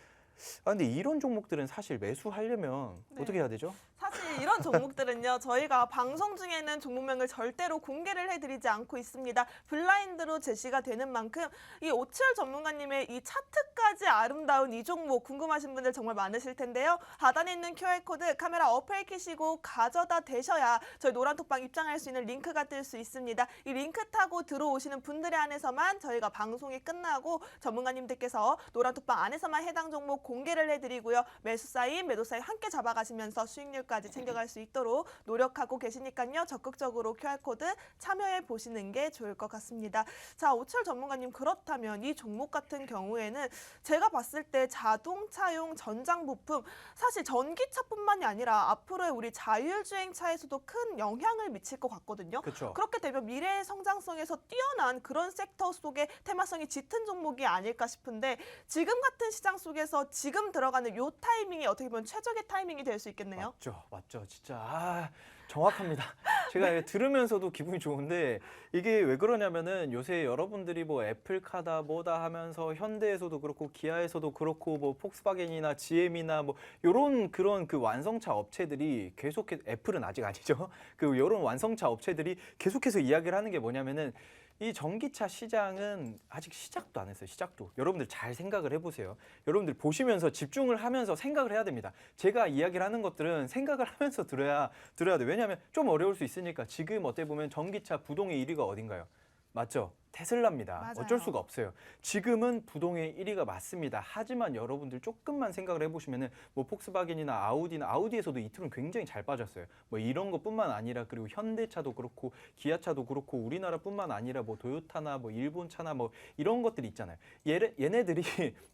아 근데 이런 종목들은 사실 매수하려면 네. 어떻게 해야 되죠? 사실 이런 종목들은요, 저희가 방송 중에는 종목명을 절대로 공개를 해드리지 않고 있습니다. 블라인드로 제시가 되는 만큼 이 오치열 전문가님의 이 차트까지 아름다운 이 종목 궁금하신 분들 정말 많으실 텐데요. 하단에 있는 QR코드 카메라 어플 켜시고 가져다 대셔야 저희 노란톡방 입장할 수 있는 링크가 뜰 수 있습니다. 이 링크 타고 들어오시는 분들에 한해서만 저희가 방송이 끝나고 전문가님들께서 노란톡방 안에서만 해당 종목 공개를 해드리고요. 매수 사인, 매도 사인 함께 잡아가시면서 수익률까지 챙겨갈 수 있도록 노력하고 계시니까요. 적극적으로 QR코드 참여해 보시는 게 좋을 것 같습니다. 자, 오철 전문가님, 그렇다면 이 종목 같은 경우에는 제가 봤을 때 자동차용 전장 부품, 사실 전기차뿐만이 아니라 앞으로의 우리 자율주행차에서도 큰 영향을 미칠 것 같거든요. 그렇죠. 그렇게 되면 미래의 성장성에서 뛰어난 그런 섹터 속의 테마성이 짙은 종목이 아닐까 싶은데 지금 같은 시장 속에서 지금 들어가는 요 타이밍이 어떻게 보면 최적의 타이밍이 될 수 있겠네요. 맞죠. 진짜 정확합니다. 제가 들으면서도 기분이 좋은데 이게 왜 그러냐면은 요새 여러분들이 뭐 애플카다 뭐다 하면서 현대에서도 그렇고 기아에서도 그렇고 뭐 폭스바겐이나 GM이나 뭐 요런 그런 그 완성차 업체들이 계속해서 애플은 아직 아니죠. 그 요런 완성차 업체들이 계속해서 이야기를 하는 게 뭐냐면은 이 전기차 시장은 아직 시작도 안 했어요. 시작도. 여러분들 잘 생각을 해보세요. 여러분들 보시면서 집중을 하면서 생각을 해야 됩니다. 제가 이야기를 하는 것들은 생각을 하면서 들어야 돼요. 왜냐하면 좀 어려울 수 있으니까. 지금 어떻게 보면 전기차 부동의 1위가 어딘가요? 맞죠? 테슬라입니다. 맞아요. 어쩔 수가 없어요. 지금은 부동의 1위가 맞습니다. 하지만 여러분들 조금만 생각을 해보시면은 뭐 폭스바겐이나 아우디에서도 이틀은 굉장히 잘 빠졌어요. 뭐 이런 것뿐만 아니라 그리고 현대차도 그렇고 기아차도 그렇고 우리나라뿐만 아니라 뭐 도요타나 뭐 일본 차나 뭐 이런 것들이 있잖아요. 얘네들이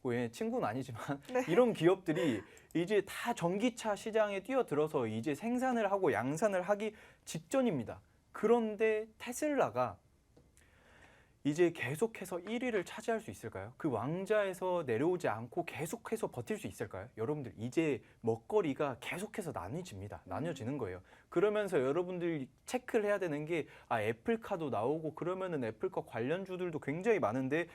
뭐 얘 친구는 아니지만 네. 이런 기업들이 이제 다 전기차 시장에 뛰어들어서 이제 생산을 하고 양산을 하기 직전입니다. 그런데 테슬라가 이제 계속해서 1위를 차지할 수 있을까요? 그 왕좌에서 내려오지 않고 계속해서 버틸 수 있을까요? 여러분들 이제 먹거리가 계속해서 나뉘어지는 거예요. 그러면서 여러분들이 체크를 해야 되는 게 애플카도 나오고 그러면은 애플카 관련주들도 굉장히 많은데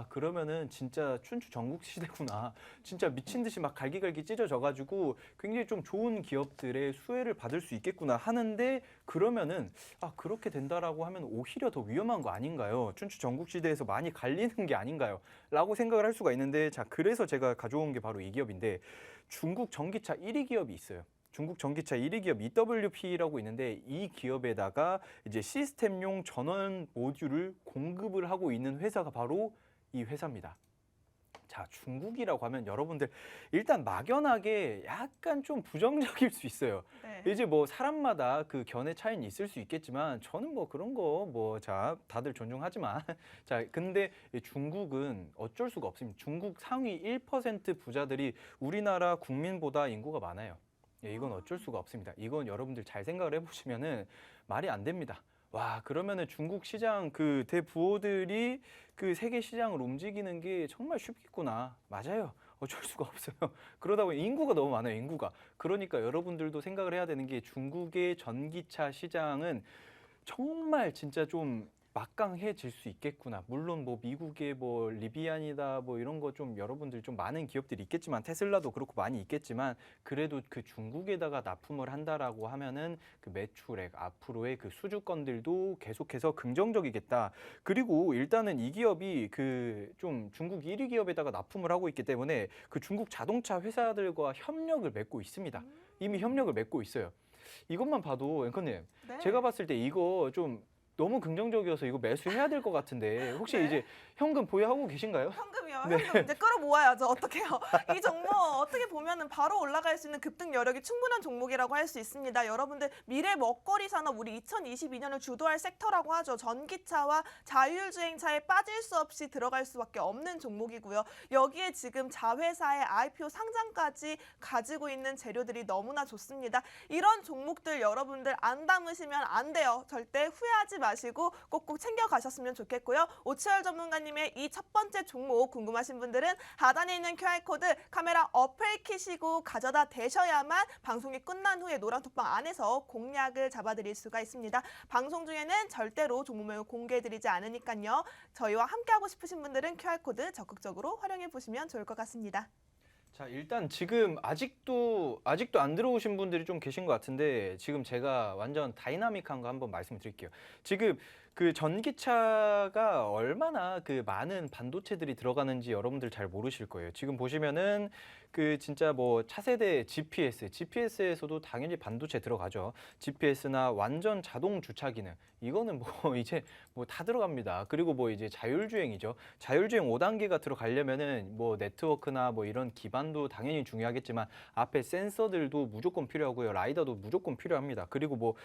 그러면은 진짜 춘추 전국 시대구나. 진짜 미친 듯이 막 갈기갈기 찢어져 가지고 굉장히 좀 좋은 기업들의 수혜를 받을 수 있겠구나 하는데 그러면은 그렇게 된다라고 하면 오히려 더 위험한 거 아닌가요? 춘추 전국 시대에서 많이 갈리는 게 아닌가요? 라고 생각을 할 수가 있는데 자 그래서 제가 가져온 게 바로 이 기업인데 중국 전기차 1위 기업이 있어요. 중국 전기차 1위 기업 EWP라고 있는데 이 기업에다가 이제 시스템용 전원 모듈을 공급을 하고 있는 회사가 바로 이 회사입니다. 자, 중국이라고 하면 여러분들 일단 막연하게 약간 좀 부정적일 수 있어요. 네. 이제 뭐 사람마다 그 견해 차이는 있을 수 있겠지만 저는 뭐 그런 거 다들 존중하지만 자, 근데 중국은 어쩔 수가 없습니다. 중국 상위 1% 부자들이 우리나라 국민보다 인구가 많아요. 이건 어쩔 수가 없습니다. 이건 여러분들 잘 생각을 해보시면은 말이 안 됩니다. 와, 그러면은 중국 시장 그 대부호들이 그 세계 시장을 움직이는 게 정말 쉽겠구나. 맞아요. 어쩔 수가 없어요. 그러다 보니 인구가 너무 많아요, 인구가. 그러니까 여러분들도 생각을 해야 되는 게 중국의 전기차 시장은 정말 진짜 좀 막강해질 수 있겠구나. 물론 뭐 미국의 뭐 리비안이다 뭐 이런 거 좀 여러분들 좀 많은 기업들이 있겠지만 테슬라도 그렇고 많이 있겠지만 그래도 그 중국에다가 납품을 한다라고 하면은 그 매출액 앞으로의 그 수주권들도 계속해서 긍정적이겠다. 그리고 일단은 이 기업이 그 좀 중국 1위 기업에다가 납품을 하고 있기 때문에 그 중국 자동차 회사들과 협력을 맺고 있습니다. 이미 협력을 맺고 있어요. 이것만 봐도 앵커님, 네. 제가 봤을 때 이거 좀 너무 긍정적이어서 이거 매수해야 될 것 같은데 혹시 네. 이제 현금 보유하고 계신가요? 현금이요. 네. 현금 이제 끌어모아야죠. 어떡해요. 이 종목 어떻게 보면은 바로 올라갈 수 있는 급등 여력이 충분한 종목이라고 할 수 있습니다. 여러분들 미래 먹거리 산업 우리 2022년을 주도할 섹터라고 하죠. 전기차와 자율주행차에 빠질 수 없이 들어갈 수밖에 없는 종목이고요. 여기에 지금 자회사의 IPO 상장까지 가지고 있는 재료들이 너무나 좋습니다. 이런 종목들 여러분들 안 담으시면 안 돼요. 절대 후회하지 마시고 꼭꼭 챙겨 가셨으면 좋겠고요. 오치열 전문가님의 이 첫 번째 종목 궁금하신 분들은 하단에 있는 QR코드 카메라 어플 키시고 가져다 대셔야만 방송이 끝난 후에 노란톡방 안에서 공략을 잡아드릴 수가 있습니다. 방송 중에는 절대로 종목명을 공개해드리지 않으니까요. 저희와 함께하고 싶으신 분들은 QR코드 적극적으로 활용해 보시면 좋을 것 같습니다. 자, 일단 지금 아직도 안 들어오신 분들이 좀 계신 것 같은데 지금 제가 완전 다이나믹한 거 한번 말씀드릴게요. 지금 그 전기차가 얼마나 그 많은 반도체들이 들어가는지 여러분들 잘 모르실 거예요. 지금 보시면은 그 진짜 뭐 차세대 GPS에서도 당연히 반도체 들어가죠. GPS나 완전 자동 주차 기능 이거는 뭐 이제 뭐 다 들어갑니다. 그리고 뭐 이제 자율주행이죠. 자율주행 5단계가 들어가려면은 뭐 네트워크나 뭐 이런 기반도 당연히 중요하겠지만 앞에 센서들도 무조건 필요하고요. 라이더도 무조건 필요합니다. 그리고 뭐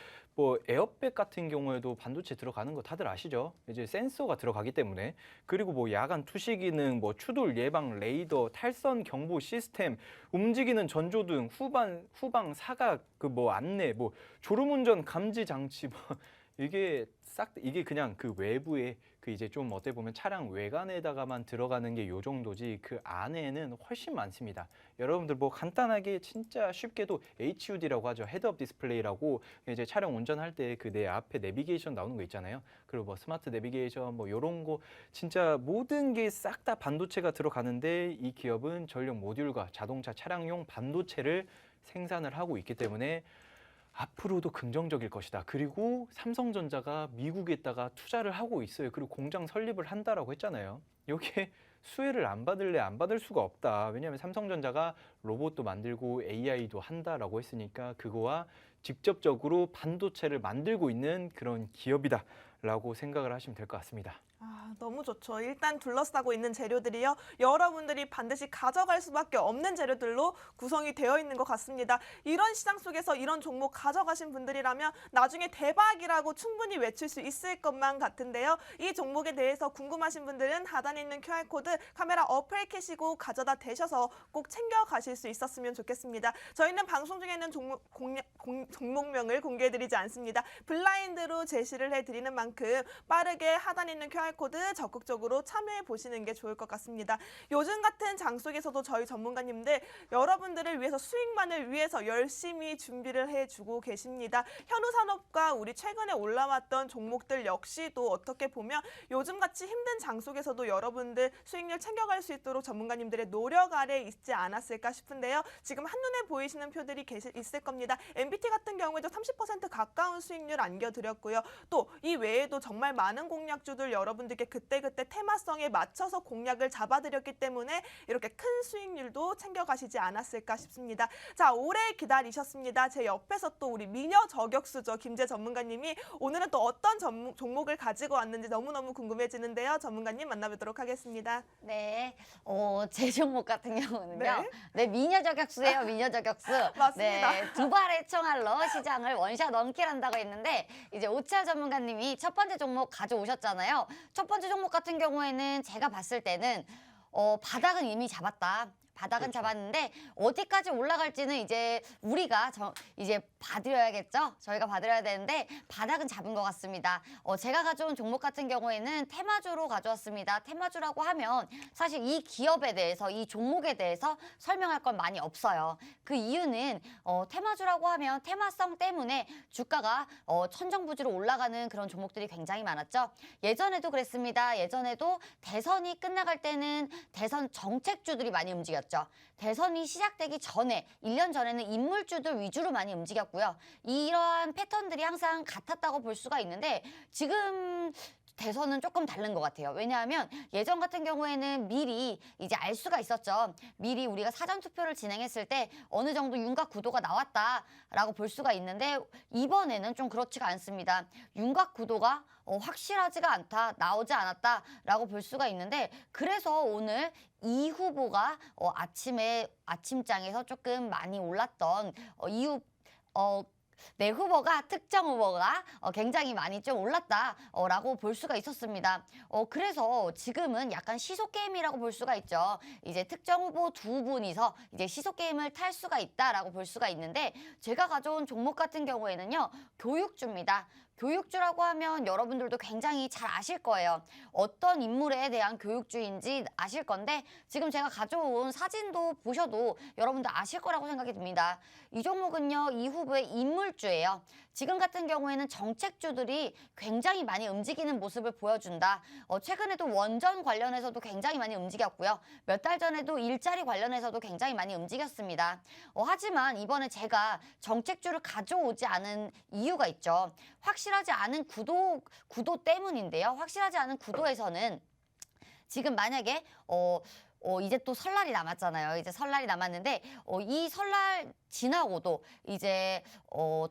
에어백 같은 경우에도 반도체 들어가는 거 다들 아시죠? 이제 센서가 들어가기 때문에. 그리고 뭐 야간 투시 기능, 뭐 추돌 예방 레이더, 탈선 경보 시스템, 움직이는 전조등, 후방 사각 그 뭐 안내, 뭐 졸음운전 감지 장치 뭐 이게 이게 그냥 그 외부에 그 이제 좀 어떻게 보면 차량 외관에다가만 들어가는 게 요 정도지 그 안에는 훨씬 많습니다. 여러분들 뭐 간단하게 진짜 쉽게도 HUD라고 하죠. 헤드업 디스플레이라고 이제 차량 운전할 때 그 내 앞에 내비게이션 나오는 거 있잖아요. 그리고 뭐 스마트 내비게이션 뭐 요런 거 진짜 모든 게 싹 다 반도체가 들어가는데 이 기업은 전력 모듈과 자동차 차량용 반도체를 생산을 하고 있기 때문에 앞으로도 긍정적일 것이다. 그리고 삼성전자가 미국에다가 투자를 하고 있어요. 그리고 공장 설립을 한다라고 했잖아요. 여기에 수혜를 안 받을래 안 받을 수가 없다. 왜냐하면 삼성전자가 로봇도 만들고 AI도 한다라고 했으니까 그거와 직접적으로 반도체를 만들고 있는 그런 기업이다라고 생각을 하시면 될 것 같습니다. 아, 너무 좋죠. 일단 둘러싸고 있는 재료들이요. 여러분들이 반드시 가져갈 수밖에 없는 재료들로 구성이 되어 있는 것 같습니다. 이런 시장 속에서 이런 종목 가져가신 분들이라면 나중에 대박이라고 충분히 외칠 수 있을 것만 같은데요. 이 종목에 대해서 궁금하신 분들은 하단에 있는 QR코드 카메라 어플 캐시고 가져다 대셔서 꼭 챙겨가실 수 있었으면 좋겠습니다. 저희는 방송 중에는 종목명을 공개해드리지 않습니다. 블라인드로 제시를 해드리는 만큼 빠르게 하단에 있는 QR코드 적극적으로 참여해 보시는 게 좋을 것 같습니다. 요즘 같은 장 속에서도 저희 전문가님들 여러분들을 위해서 수익만을 위해서 열심히 준비를 해주고 계십니다. 현우산업과 우리 최근에 올라왔던 종목들 역시도 어떻게 보면 요즘같이 힘든 장 속에서도 여러분들 수익률 챙겨갈 수 있도록 전문가님들의 노력 아래 있지 않았을까 싶은데요. 지금 한눈에 보이시는 표들이 있을 겁니다. MBT 같은 경우에도 30% 가까운 수익률 안겨드렸고요. 또 이 외에도 정말 많은 공략주들 여러분들께 그때그때 테마성에 맞춰서 공략을 잡아드렸기 때문에 이렇게 큰 수익률도 챙겨가시지 않았을까 싶습니다. 자, 오래 기다리셨습니다. 제 옆에서 또 우리 미녀 저격수죠. 김재 전문가님이 오늘은 또 어떤 종목을 가지고 왔는지 너무너무 궁금해지는데요. 전문가님 만나보도록 하겠습니다. 네, 제 종목 같은 경우는요. 네. 네, 미녀 저격수예요, 미녀 저격수. 맞습니다. 네, 두 발의 총알로 시장을 원샷 원킬한다고 했는데 이제 오치아 전문가님이 첫 번째 종목 가져오셨잖아요. 첫 번째 종목 같은 경우에는 제가 봤을 때는 바닥은 이미 잡았다. 바닥은 그렇죠. 잡았는데 어디까지 올라갈지는 이제 우리가 이제 봐드려야겠죠. 저희가 봐드려야 되는데 바닥은 잡은 것 같습니다. 제가 가져온 종목 같은 경우에는 테마주로 가져왔습니다. 테마주라고 하면 사실 이 기업에 대해서 이 종목에 대해서 설명할 건 많이 없어요. 그 이유는 테마주라고 하면 테마성 때문에 주가가 천정부지로 올라가는 그런 종목들이 굉장히 많았죠. 예전에도 그랬습니다. 예전에도 대선이 끝나갈 때는 대선 정책주들이 많이 움직였죠. 대선이 시작되기 전에 1년 전에는 인물주들 위주로 많이 움직였고요. 이러한 패턴들이 항상 같았다고 볼 수가 있는데 지금 대선은 조금 다른 것 같아요. 왜냐하면 예전 같은 경우에는 미리 이제 알 수가 있었죠. 미리 우리가 사전투표를 진행했을 때 어느 정도 윤곽 구도가 나왔다라고 볼 수가 있는데 이번에는 좀 그렇지가 않습니다. 윤곽 구도가 확실하지가 않다, 나오지 않았다라고 볼 수가 있는데 그래서 오늘 이 후보가 아침장에서 조금 많이 올랐던 내 후보가 특정 후보가 굉장히 많이 좀 올랐다라고 볼 수가 있었습니다. 그래서 지금은 약간 시소 게임이라고 볼 수가 있죠. 이제 특정 후보 두 분이서 이제 시소 게임을 탈 수가 있다라고 볼 수가 있는데 제가 가져온 종목 같은 경우에는요 교육주입니다. 교육주라고 하면 여러분들도 굉장히 잘 아실 거예요. 어떤 인물에 대한 교육주인지 아실 건데 지금 제가 가져온 사진도 보셔도 여러분들 아실 거라고 생각이 듭니다. 이 종목은요, 이 후보의 인물주예요. 지금 같은 경우에는 정책주들이 굉장히 많이 움직이는 모습을 보여준다. 최근에도 원전 관련해서도 굉장히 많이 움직였고요. 몇 달 전에도 일자리 관련해서도 굉장히 많이 움직였습니다. 하지만 이번에 제가 정책주를 가져오지 않은 이유가 있죠. 확실하지 않은 구도 때문인데요. 확실하지 않은 구도에서는 지금 만약에 이제 또 설날이 남았잖아요. 이제 설날이 남았는데 이 설날 지나고도 이제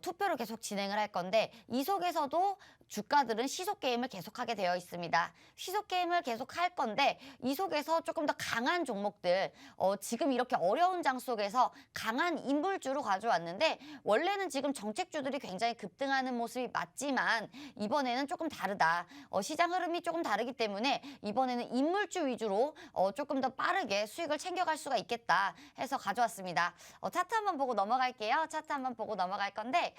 투표를 계속 진행을 할 건데 이 속에서도 주가들은 시속 게임을 계속하게 되어 있습니다. 시속 게임을 계속 할 건데 이 속에서 조금 더 강한 종목들 지금 이렇게 어려운 장 속에서 강한 인물주로 가져왔는데 원래는 지금 정책주들이 굉장히 급등하는 모습이 맞지만 이번에는 조금 다르다. 시장 흐름이 조금 다르기 때문에 이번에는 인물주 위주로 조금 더 빠르게 수익을 챙겨갈 수가 있겠다 해서 가져왔습니다. 차트 한번 보고 넘어갈게요. 차트 한번 보고 넘어갈 건데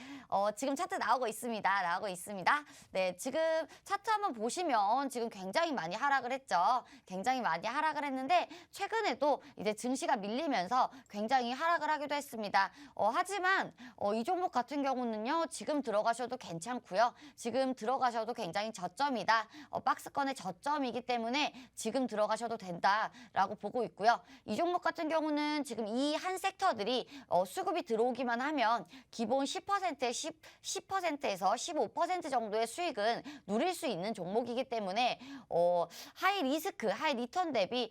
지금 차트 나오고 있습니다. 네, 지금 차트 한번 보시면 지금 굉장히 많이 하락을 했죠. 굉장히 많이 하락을 했는데 최근에도 이제 증시가 밀리면서 굉장히 하락을 하기도 했습니다. 하지만 이 종목 같은 경우는요. 지금 들어가셔도 괜찮고요. 지금 들어가셔도 굉장히 저점이다. 박스권의 저점이기 때문에 지금 들어가셔도 된다라고 보고 있고요. 이 종목 같은 경우는 지금 이 한 섹터들이 수급이 들어오기만 하면 기본 10%에서 15% 정도의 수익은 누릴 수 있는 종목이기 때문에 하이 리턴 대비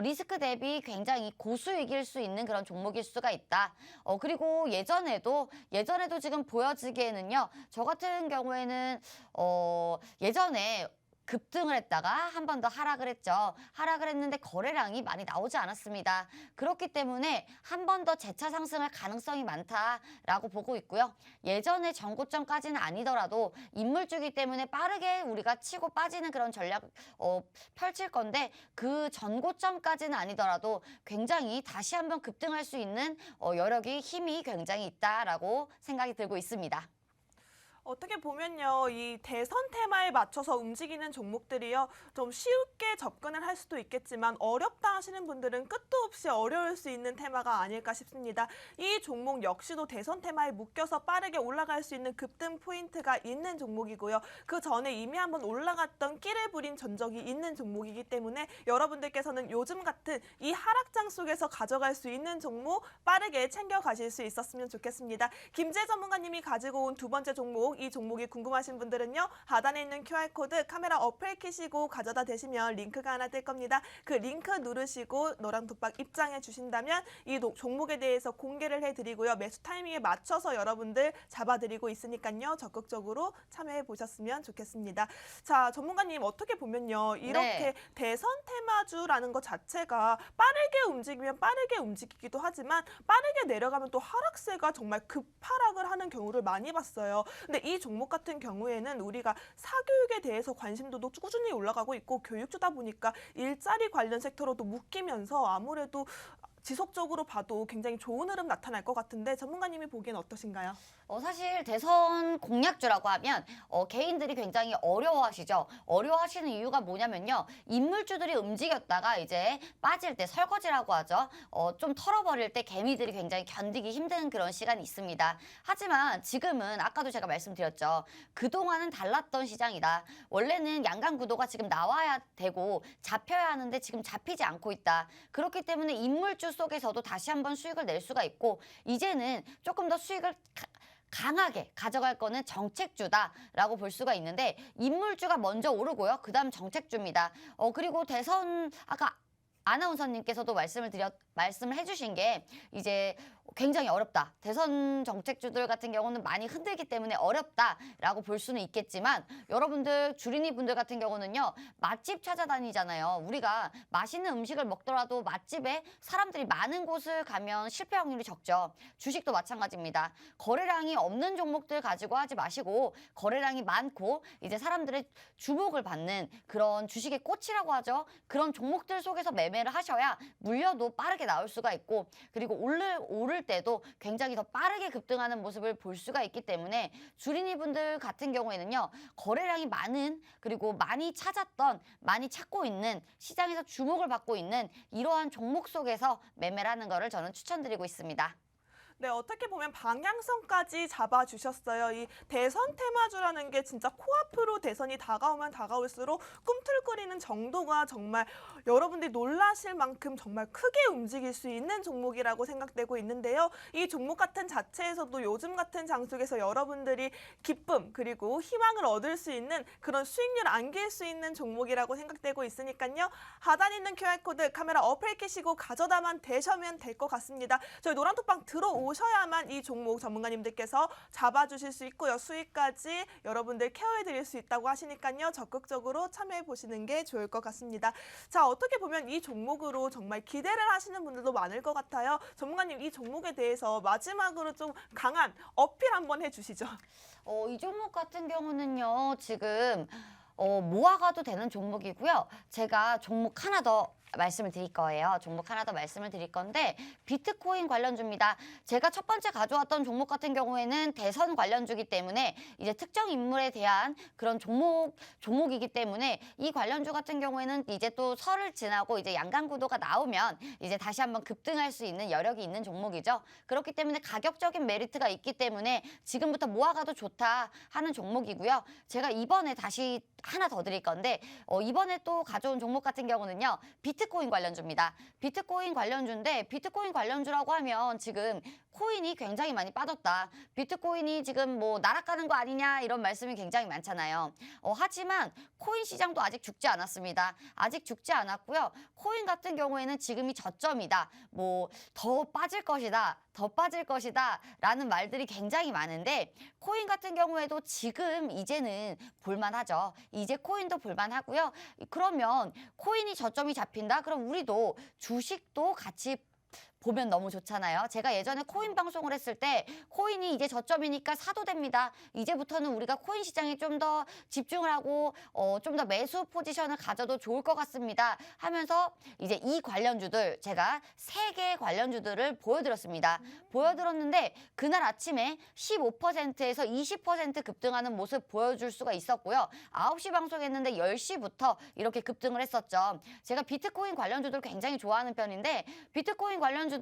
리스크 대비 굉장히 고수익일 수 있는 그런 종목일 수가 있다. 그리고 예전에도 지금 보여지기에는요. 저 같은 경우에는 예전에 급등을 했다가 한 번 더 하락을 했죠. 하락을 했는데 거래량이 많이 나오지 않았습니다. 그렇기 때문에 한 번 더 재차 상승할 가능성이 많다라고 보고 있고요. 예전에 전고점까지는 아니더라도 인물주기 때문에 빠르게 우리가 치고 빠지는 그런 전략 펼칠 건데 그 전고점까지는 아니더라도 굉장히 다시 한번 급등할 수 있는 여력이 힘이 굉장히 있다라고 생각이 들고 있습니다. 어떻게 보면요, 이 대선 테마에 맞춰서 움직이는 종목들이요, 좀 쉽게 접근을 할 수도 있겠지만 어렵다 하시는 분들은 끝도 없이 어려울 수 있는 테마가 아닐까 싶습니다. 이 종목 역시도 대선 테마에 묶여서 빠르게 올라갈 수 있는 급등 포인트가 있는 종목이고요. 그 전에 이미 한번 올라갔던 끼를 부린 전적이 있는 종목이기 때문에 여러분들께서는 요즘 같은 이 하락장 속에서 가져갈 수 있는 종목 빠르게 챙겨가실 수 있었으면 좋겠습니다. 김재 전문가님이 가지고 온 두 번째 종목, 이 종목이 궁금하신 분들은요. 하단에 있는 QR코드 카메라 어플 키시고 가져다 대시면 링크가 하나 뜰 겁니다. 그 링크 누르시고 노랑 독박 입장해 주신다면 이 종목에 대해서 공개를 해드리고요. 매수 타이밍에 맞춰서 여러분들 잡아드리고 있으니까요. 적극적으로 참여해 보셨으면 좋겠습니다. 자, 전문가님 어떻게 보면요. 이렇게 대선 테마주라는 것 자체가 빠르게 움직이면 빠르게 움직이기도 하지만 빠르게 내려가면 또 하락세가 정말 급하락을 하는 경우를 많이 봤어요. 근데 이 종목 같은 경우에는 우리가 사교육에 대해서 관심도도 꾸준히 올라가고 있고 교육주다 보니까 일자리 관련 섹터로도 묶이면서 아무래도 지속적으로 봐도 굉장히 좋은 흐름 나타날 것 같은데 전문가님이 보기엔 어떠신가요? 사실 대선 공약주라고 하면 개인들이 굉장히 어려워하시죠. 어려워하시는 이유가 뭐냐면요. 인물주들이 움직였다가 이제 빠질 때 설거지라고 하죠. 좀 털어버릴 때 개미들이 굉장히 견디기 힘든 그런 시간이 있습니다. 하지만 지금은 아까도 제가 말씀드렸죠. 그동안은 달랐던 시장이다. 원래는 양강구도가 지금 나와야 되고 잡혀야 하는데 지금 잡히지 않고 있다. 그렇기 때문에 인물주 속에서도 다시 한번 수익을 낼 수가 있고 이제는 조금 더 수익을 강하게 가져갈 거는 정책주다라고 볼 수가 있는데 인물주가 먼저 오르고요. 그다음 정책주입니다. 그리고 대선 아까 아나운서님께서도 말씀을 해주신 게 이제 굉장히 어렵다. 대선 정책주들 같은 경우는 많이 흔들기 때문에 어렵다라고 볼 수는 있겠지만 여러분들 주린이 분들 같은 경우는요. 맛집 찾아다니잖아요. 우리가 맛있는 음식을 먹더라도 맛집에 사람들이 많은 곳을 가면 실패 확률이 적죠. 주식도 마찬가지입니다. 거래량이 없는 종목들 가지고 하지 마시고 거래량이 많고 이제 사람들의 주목을 받는 그런 주식의 꽃이라고 하죠. 그런 종목들 속에서 매매를 하셔야 물려도 빠르게 나올 수가 있고 그리고 오를 때도 굉장히 더 빠르게 급등하는 모습을 볼 수가 있기 때문에 주린이 분들 같은 경우에는요. 거래량이 많은 그리고 많이 찾았던 많이 찾고 있는 시장에서 주목을 받고 있는 이러한 종목 속에서 매매를 하는 거를 저는 추천드리고 있습니다. 네, 어떻게 보면 방향성까지 잡아주셨어요. 이 대선 테마주라는 게 진짜 코앞으로 대선이 다가오면 다가올수록 꿈틀거리는 정도가 정말 여러분들이 놀라실 만큼 정말 크게 움직일 수 있는 종목이라고 생각되고 있는데요. 이 종목 같은 자체에서도 요즘 같은 장속에서 여러분들이 기쁨 그리고 희망을 얻을 수 있는 그런 수익률 안길 수 있는 종목이라고 생각되고 있으니까요. 하단에 있는 QR코드 카메라 어플 켜시고 가져다만 대셔면 될 것 같습니다. 저희 노란톡방 들어오셔야만 이 종목 전문가님들께서 잡아주실 수 있고요. 수익까지 여러분들 케어해드릴 수 있다고 하시니까요. 적극적으로 참여해보시는 게 좋을 것 같습니다. 자, 어떻게 보면 이 종목으로 정말 기대를 하시는 분들도 많을 것 같아요. 전문가님, 이 종목에 대해서 마지막으로 좀 강한 어필 한번 해주시죠. 이 종목 같은 경우는요. 지금 모아가도 되는 종목이고요. 제가 종목 하나 더 말씀을 드릴 거예요. 종목 하나 더 말씀을 드릴 건데 비트코인 관련주입니다. 제가 첫 번째 가져왔던 종목 같은 경우에는 대선 관련주기 때문에 이제 특정 인물에 대한 그런 종목이기 때문에 이 관련주 같은 경우에는 이제 또 설을 지나고 이제 양강구도가 나오면 이제 다시 한번 급등할 수 있는 여력이 있는 종목이죠. 그렇기 때문에 가격적인 메리트가 있기 때문에 지금부터 모아가도 좋다 하는 종목이고요. 제가 이번에 다시 하나 더 드릴 건데 이번에 또 가져온 종목 같은 경우는요. 비트코인 관련주입니다. 비트코인 관련주인데 비트코인 관련주라고 하면 지금 코인이 굉장히 많이 빠졌다. 비트코인이 지금 뭐 날아가는 거 아니냐 이런 말씀이 굉장히 많잖아요. 하지만 코인 시장도 아직 죽지 않았습니다. 아직 죽지 않았고요. 코인 같은 경우에는 지금이 저점이다. 뭐 더 빠질 것이다. 더 빠질 것이다 라는 말들이 굉장히 많은데 코인 같은 경우에도 지금 이제는 볼만하죠. 이제 코인도 볼만하고요. 그러면 코인이 저점이 잡힌다? 그럼 우리도 주식도 같이 보면 너무 좋잖아요. 제가 예전에 코인 방송을 했을 때 코인이 이제 저점이니까 사도 됩니다. 이제부터는 우리가 코인 시장에 좀 더 집중을 하고 좀 더 매수 포지션을 가져도 좋을 것 같습니다. 하면서 이제 이 관련주들 제가 3개의 관련주들을 보여드렸습니다. 보여드렸는데 그날 아침에 15%에서 20% 급등하는 모습 보여줄 수가 있었고요. 9시 방송했는데 10시부터 이렇게 급등을 했었죠. 제가 비트코인 관련주들 굉장히 좋아하는 편인데 비트코인 관련주들은요.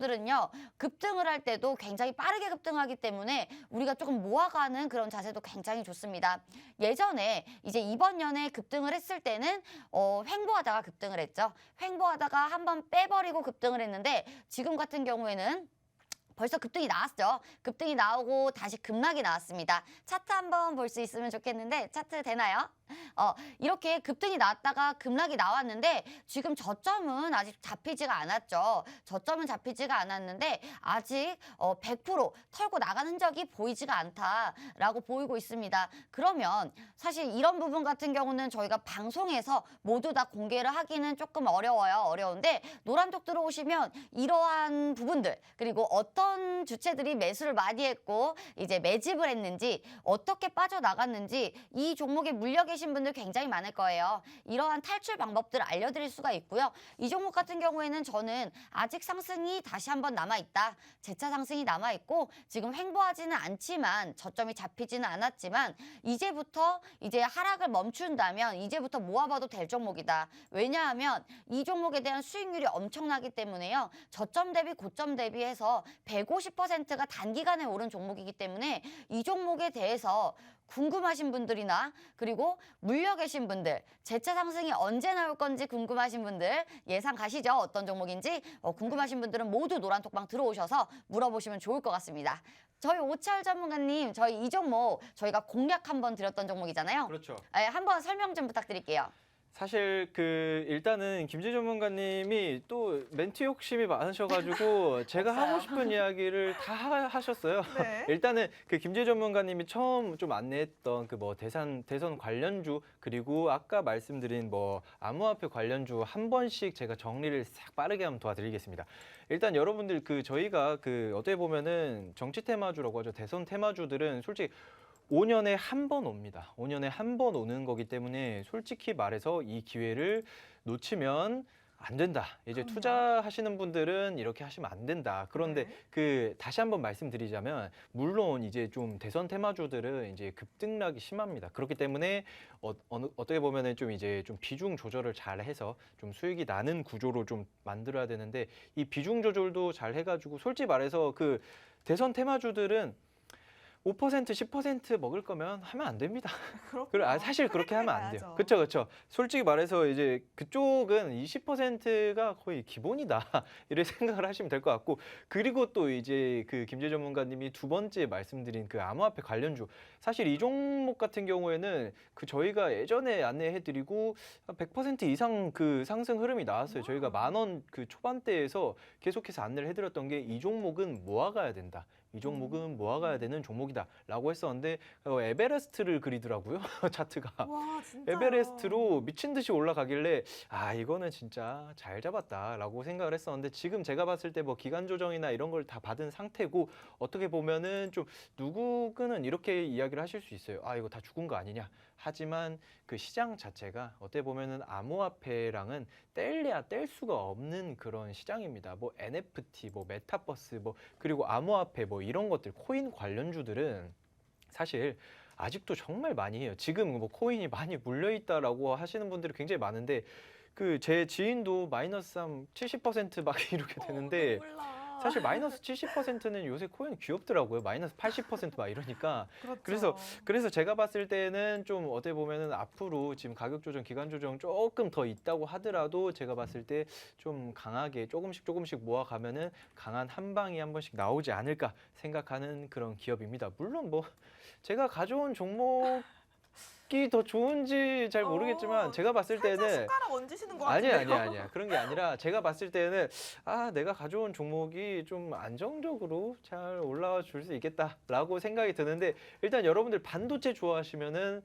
급등을 할 때도 굉장히 빠르게 급등하기 때문에 우리가 조금 모아가는 그런 자세도 굉장히 좋습니다. 예전에 이제 이번 년에 급등을 했을 때는 횡보하다가 급등을 했죠. 횡보하다가 한번 빼버리고 급등을 했는데 지금 같은 경우에는 벌써 급등이 나왔죠. 급등이 나오고 다시 급락이 나왔습니다. 차트 한번 볼 수 있으면 좋겠는데 차트 되나요? 이렇게 급등이 나왔다가 급락이 나왔는데 지금 저점은 아직 잡히지가 않았죠. 저점은 잡히지가 않았는데 아직 100% 털고 나간 흔적이 보이지가 않다라고 보이고 있습니다. 그러면 사실 이런 부분 같은 경우는 저희가 방송에서 모두 다 공개를 하기는 조금 어려운데 노란톡 들어오시면 이러한 부분들 그리고 어떤 주체들이 매수를 많이 했고 이제 매집을 했는지 어떻게 빠져나갔는지 이 종목에 물려 계신 분들 굉장히 많을 거예요. 이러한 탈출 방법들을 알려드릴 수가 있고요. 이 종목 같은 경우에는 저는 아직 상승이 다시 한번 남아있다. 재차 상승이 남아있고 지금 횡보하지는 않지만 저점이 잡히지는 않았지만 이제부터 이제 하락을 멈춘다면 이제부터 모아봐도 될 종목이다. 왜냐하면 이 종목에 대한 수익률이 엄청나기 때문에요. 저점 대비 고점 대비해서 150%가 단기간에 오른 종목이기 때문에 이 종목에 대해서 궁금하신 분들이나 그리고 물려 계신 분들 재차 상승이 언제 나올 건지 궁금하신 분들 예상 가시죠? 어떤 종목인지 궁금하신 분들은 모두 노란톡방 들어오셔서 물어보시면 좋을 것 같습니다. 저희 오채월 전문가님 저희 이 종목 저희가 공략 한번 드렸던 종목이잖아요. 그렇죠. 네, 한번 설명 좀 부탁드릴게요. 사실 일단은 김재 전문가님이 또 멘트 욕심이 많으셔가지고 제가 하고 싶은 이야기를 다 하셨어요. 네. 일단은 그 김재 전문가님이 처음 좀 안내했던 그 뭐 대선 관련주 그리고 아까 말씀드린 뭐 암호화폐 관련주 한 번씩 제가 정리를 싹 빠르게 한번 도와드리겠습니다. 일단 여러분들 저희가 어떻게 보면은 정치 테마주라고 하죠. 대선 테마주들은 솔직히 5년에 한 번 옵니다. 5년에 한 번 오는 거기 때문에 솔직히 말해서 이 기회를 놓치면 안 된다. 이제 그럼요. 투자하시는 분들은 이렇게 하시면 안 된다. 그런데 다시 한번 말씀드리자면 물론 이제 좀 대선 테마주들은 이제 급등락이 심합니다. 그렇기 때문에 어떻게 보면은 좀 이제 좀 비중 조절을 잘 해서 좀 수익이 나는 구조로 좀 만들어야 되는데 이 비중 조절도 잘 해가지고 솔직히 말해서 대선 테마주들은 5% 10% 먹을 거면 하면 안 됩니다. 사실 그렇게 하면 안 돼요. 그렇죠. 솔직히 말해서 이제 그쪽은 20%가 거의 기본이다. 이렇게 생각을 하시면 될 것 같고 그리고 또 이제 김재 전문가님이 두 번째 말씀드린 암호화폐 관련주 사실 이 종목 같은 경우에는 저희가 예전에 안내해드리고 100% 이상 상승 흐름이 나왔어요. 저희가 10,000원 초반대에서 계속해서 안내를 해드렸던 게 이 종목은 모아가야 된다. 이 종목은 모아가야 되는 종목이다라고 했었는데 에베레스트를 그리더라고요. 차트가. 와, 진짜요? 에베레스트로 미친 듯이 올라가길래 이거는 진짜 잘 잡았다라고 생각을 했었는데 지금 제가 봤을 때 뭐 기간 조정이나 이런 걸 다 받은 상태고 어떻게 보면은 좀 누구는 이렇게 이야기를 하실 수 있어요. 이거 다 죽은 거 아니냐. 하지만 시장 자체가 어떻게 보면은 암호화폐랑은 뗄래야 뗄 수가 없는 그런 시장입니다. 뭐 NFT, 뭐 메타버스, 뭐 그리고 암호화폐 뭐 이런 것들 코인 관련주들은 사실 아직도 정말 많이 해요. 지금 뭐 코인이 많이 물려 있다라고 하시는 분들이 굉장히 많은데 제 지인도 마이너스 70% 막 이렇게 되는데 몰라. 사실 마이너스 70%는 요새 코인 귀엽더라고요. 마이너스 80%막 이러니까. 그렇죠. 그래서 제가 봤을 때는 좀 어떻게 보면은 앞으로 지금 가격 조정, 기간 조정 조금 더 있다고 하더라도 제가 봤을 때 좀 강하게 조금씩 모아가면은 강한 한 방이 한 번씩 나오지 않을까 생각하는 그런 기업입니다. 물론 뭐 제가 가져온 종목이 더 좋은지 잘 모르겠지만 제가 봤을 살짝 때는 숟가락 얹으시는 것 같은데요? 아니야. 그런 게 아니라 제가 봤을 때는 내가 가져온 종목이 좀 안정적으로 잘 올라와 줄 수 있겠다라고 생각이 드는데 일단 여러분들 반도체 좋아하시면은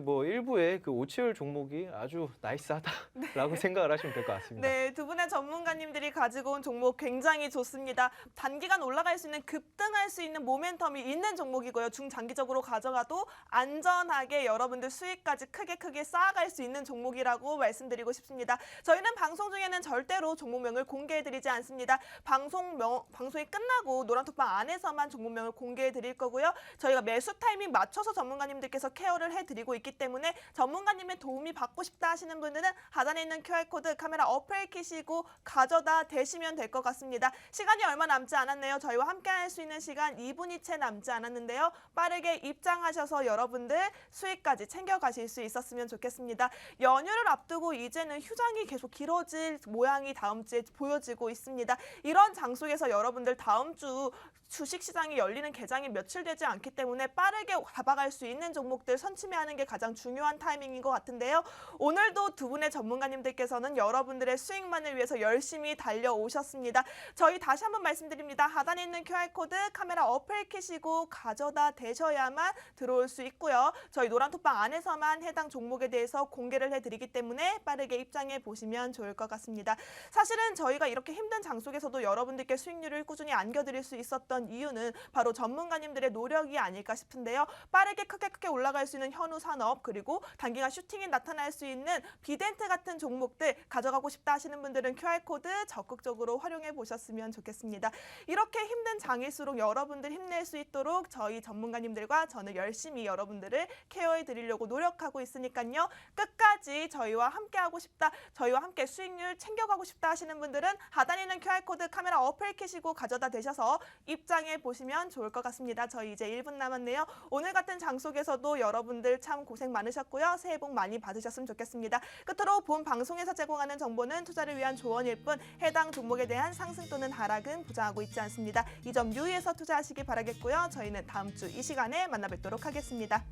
뭐 일부의 오치열 종목이 아주 나이스하다라고 생각을 하시면 될 것 같습니다. 네, 두 분의 전문가님들이 가지고 온 종목 굉장히 좋습니다. 단기간 올라갈 수 있는 급등할 수 있는 모멘텀이 있는 종목이고요. 중장기적으로 가져가도 안전하게 여러분들 수익까지 크게 쌓아갈 수 있는 종목이라고 말씀드리고 싶습니다. 저희는 방송 중에는 절대로 종목명을 공개해드리지 않습니다. 방송이 끝나고 노란톡방 안에서만 종목명을 공개해드릴 거고요. 저희가 매수 타이밍 맞춰서 전문가님들께서 케어를 해드리고 있기 때문에 전문가님의 도움이 받고 싶다 하시는 분들은 하단에 있는 QR코드 카메라 어플 키시고 가져다 대시면 될 것 같습니다. 시간이 얼마 남지 않았네요. 저희와 함께 할 수 있는 시간 2분이 채 남지 않았는데요. 빠르게 입장하셔서 여러분들 수익까지 챙겨가실 수 있었으면 좋겠습니다. 연휴를 앞두고 이제는 휴장이 계속 길어질 모양이 다음 주에 보여지고 있습니다. 이런 장소에서 여러분들 다음 주 주식시장이 열리는 개장이 며칠 되지 않기 때문에 빠르게 잡아갈 수 있는 종목들 선침해하는 게 가장 중요한 타이밍인 것 같은데요. 오늘도 두 분의 전문가님들께서는 여러분들의 수익만을 위해서 열심히 달려오셨습니다. 저희 다시 한번 말씀드립니다. 하단에 있는 QR코드 카메라 어플 켜시고 가져다 대셔야만 들어올 수 있고요. 저희 노란톡방 안에서만 해당 종목에 대해서 공개를 해드리기 때문에 빠르게 입장해 보시면 좋을 것 같습니다. 사실은 저희가 이렇게 힘든 장 속에서도 여러분들께 수익률을 꾸준히 안겨드릴 수 있었던 이유는 바로 전문가님들의 노력이 아닐까 싶은데요. 빠르게 크게 올라갈 수 있는 현우 산업 그리고 단기간 슈팅이 나타날 수 있는 비덴트 같은 종목들 가져가고 싶다 하시는 분들은 QR코드 적극적으로 활용해 보셨으면 좋겠습니다. 이렇게 힘든 장일수록 여러분들 힘낼 수 있도록 저희 전문가님들과 저는 열심히 여러분들을 케어해 드리려고 노력하고 있으니까요. 끝까지 저희와 함께 하고 싶다, 저희와 함께 수익률 챙겨가고 싶다 하시는 분들은 하단에 있는 QR코드 카메라 어플 켜시고 가져다 대셔서 입장해 보시면 좋을 것 같습니다. 저희 이제 1분 남았네요. 오늘 같은 장 속에서도 여러분들 참 고생 많으셨고요. 새해 복 많이 받으셨으면 좋겠습니다. 끝으로 본 방송에서 제공하는 정보는 투자를 위한 조언일 뿐 해당 종목에 대한 상승 또는 하락은 보장하고 있지 않습니다. 이 점 유의해서 투자하시기 바라겠고요. 저희는 다음 주 이 시간에 만나 뵙도록 하겠습니다.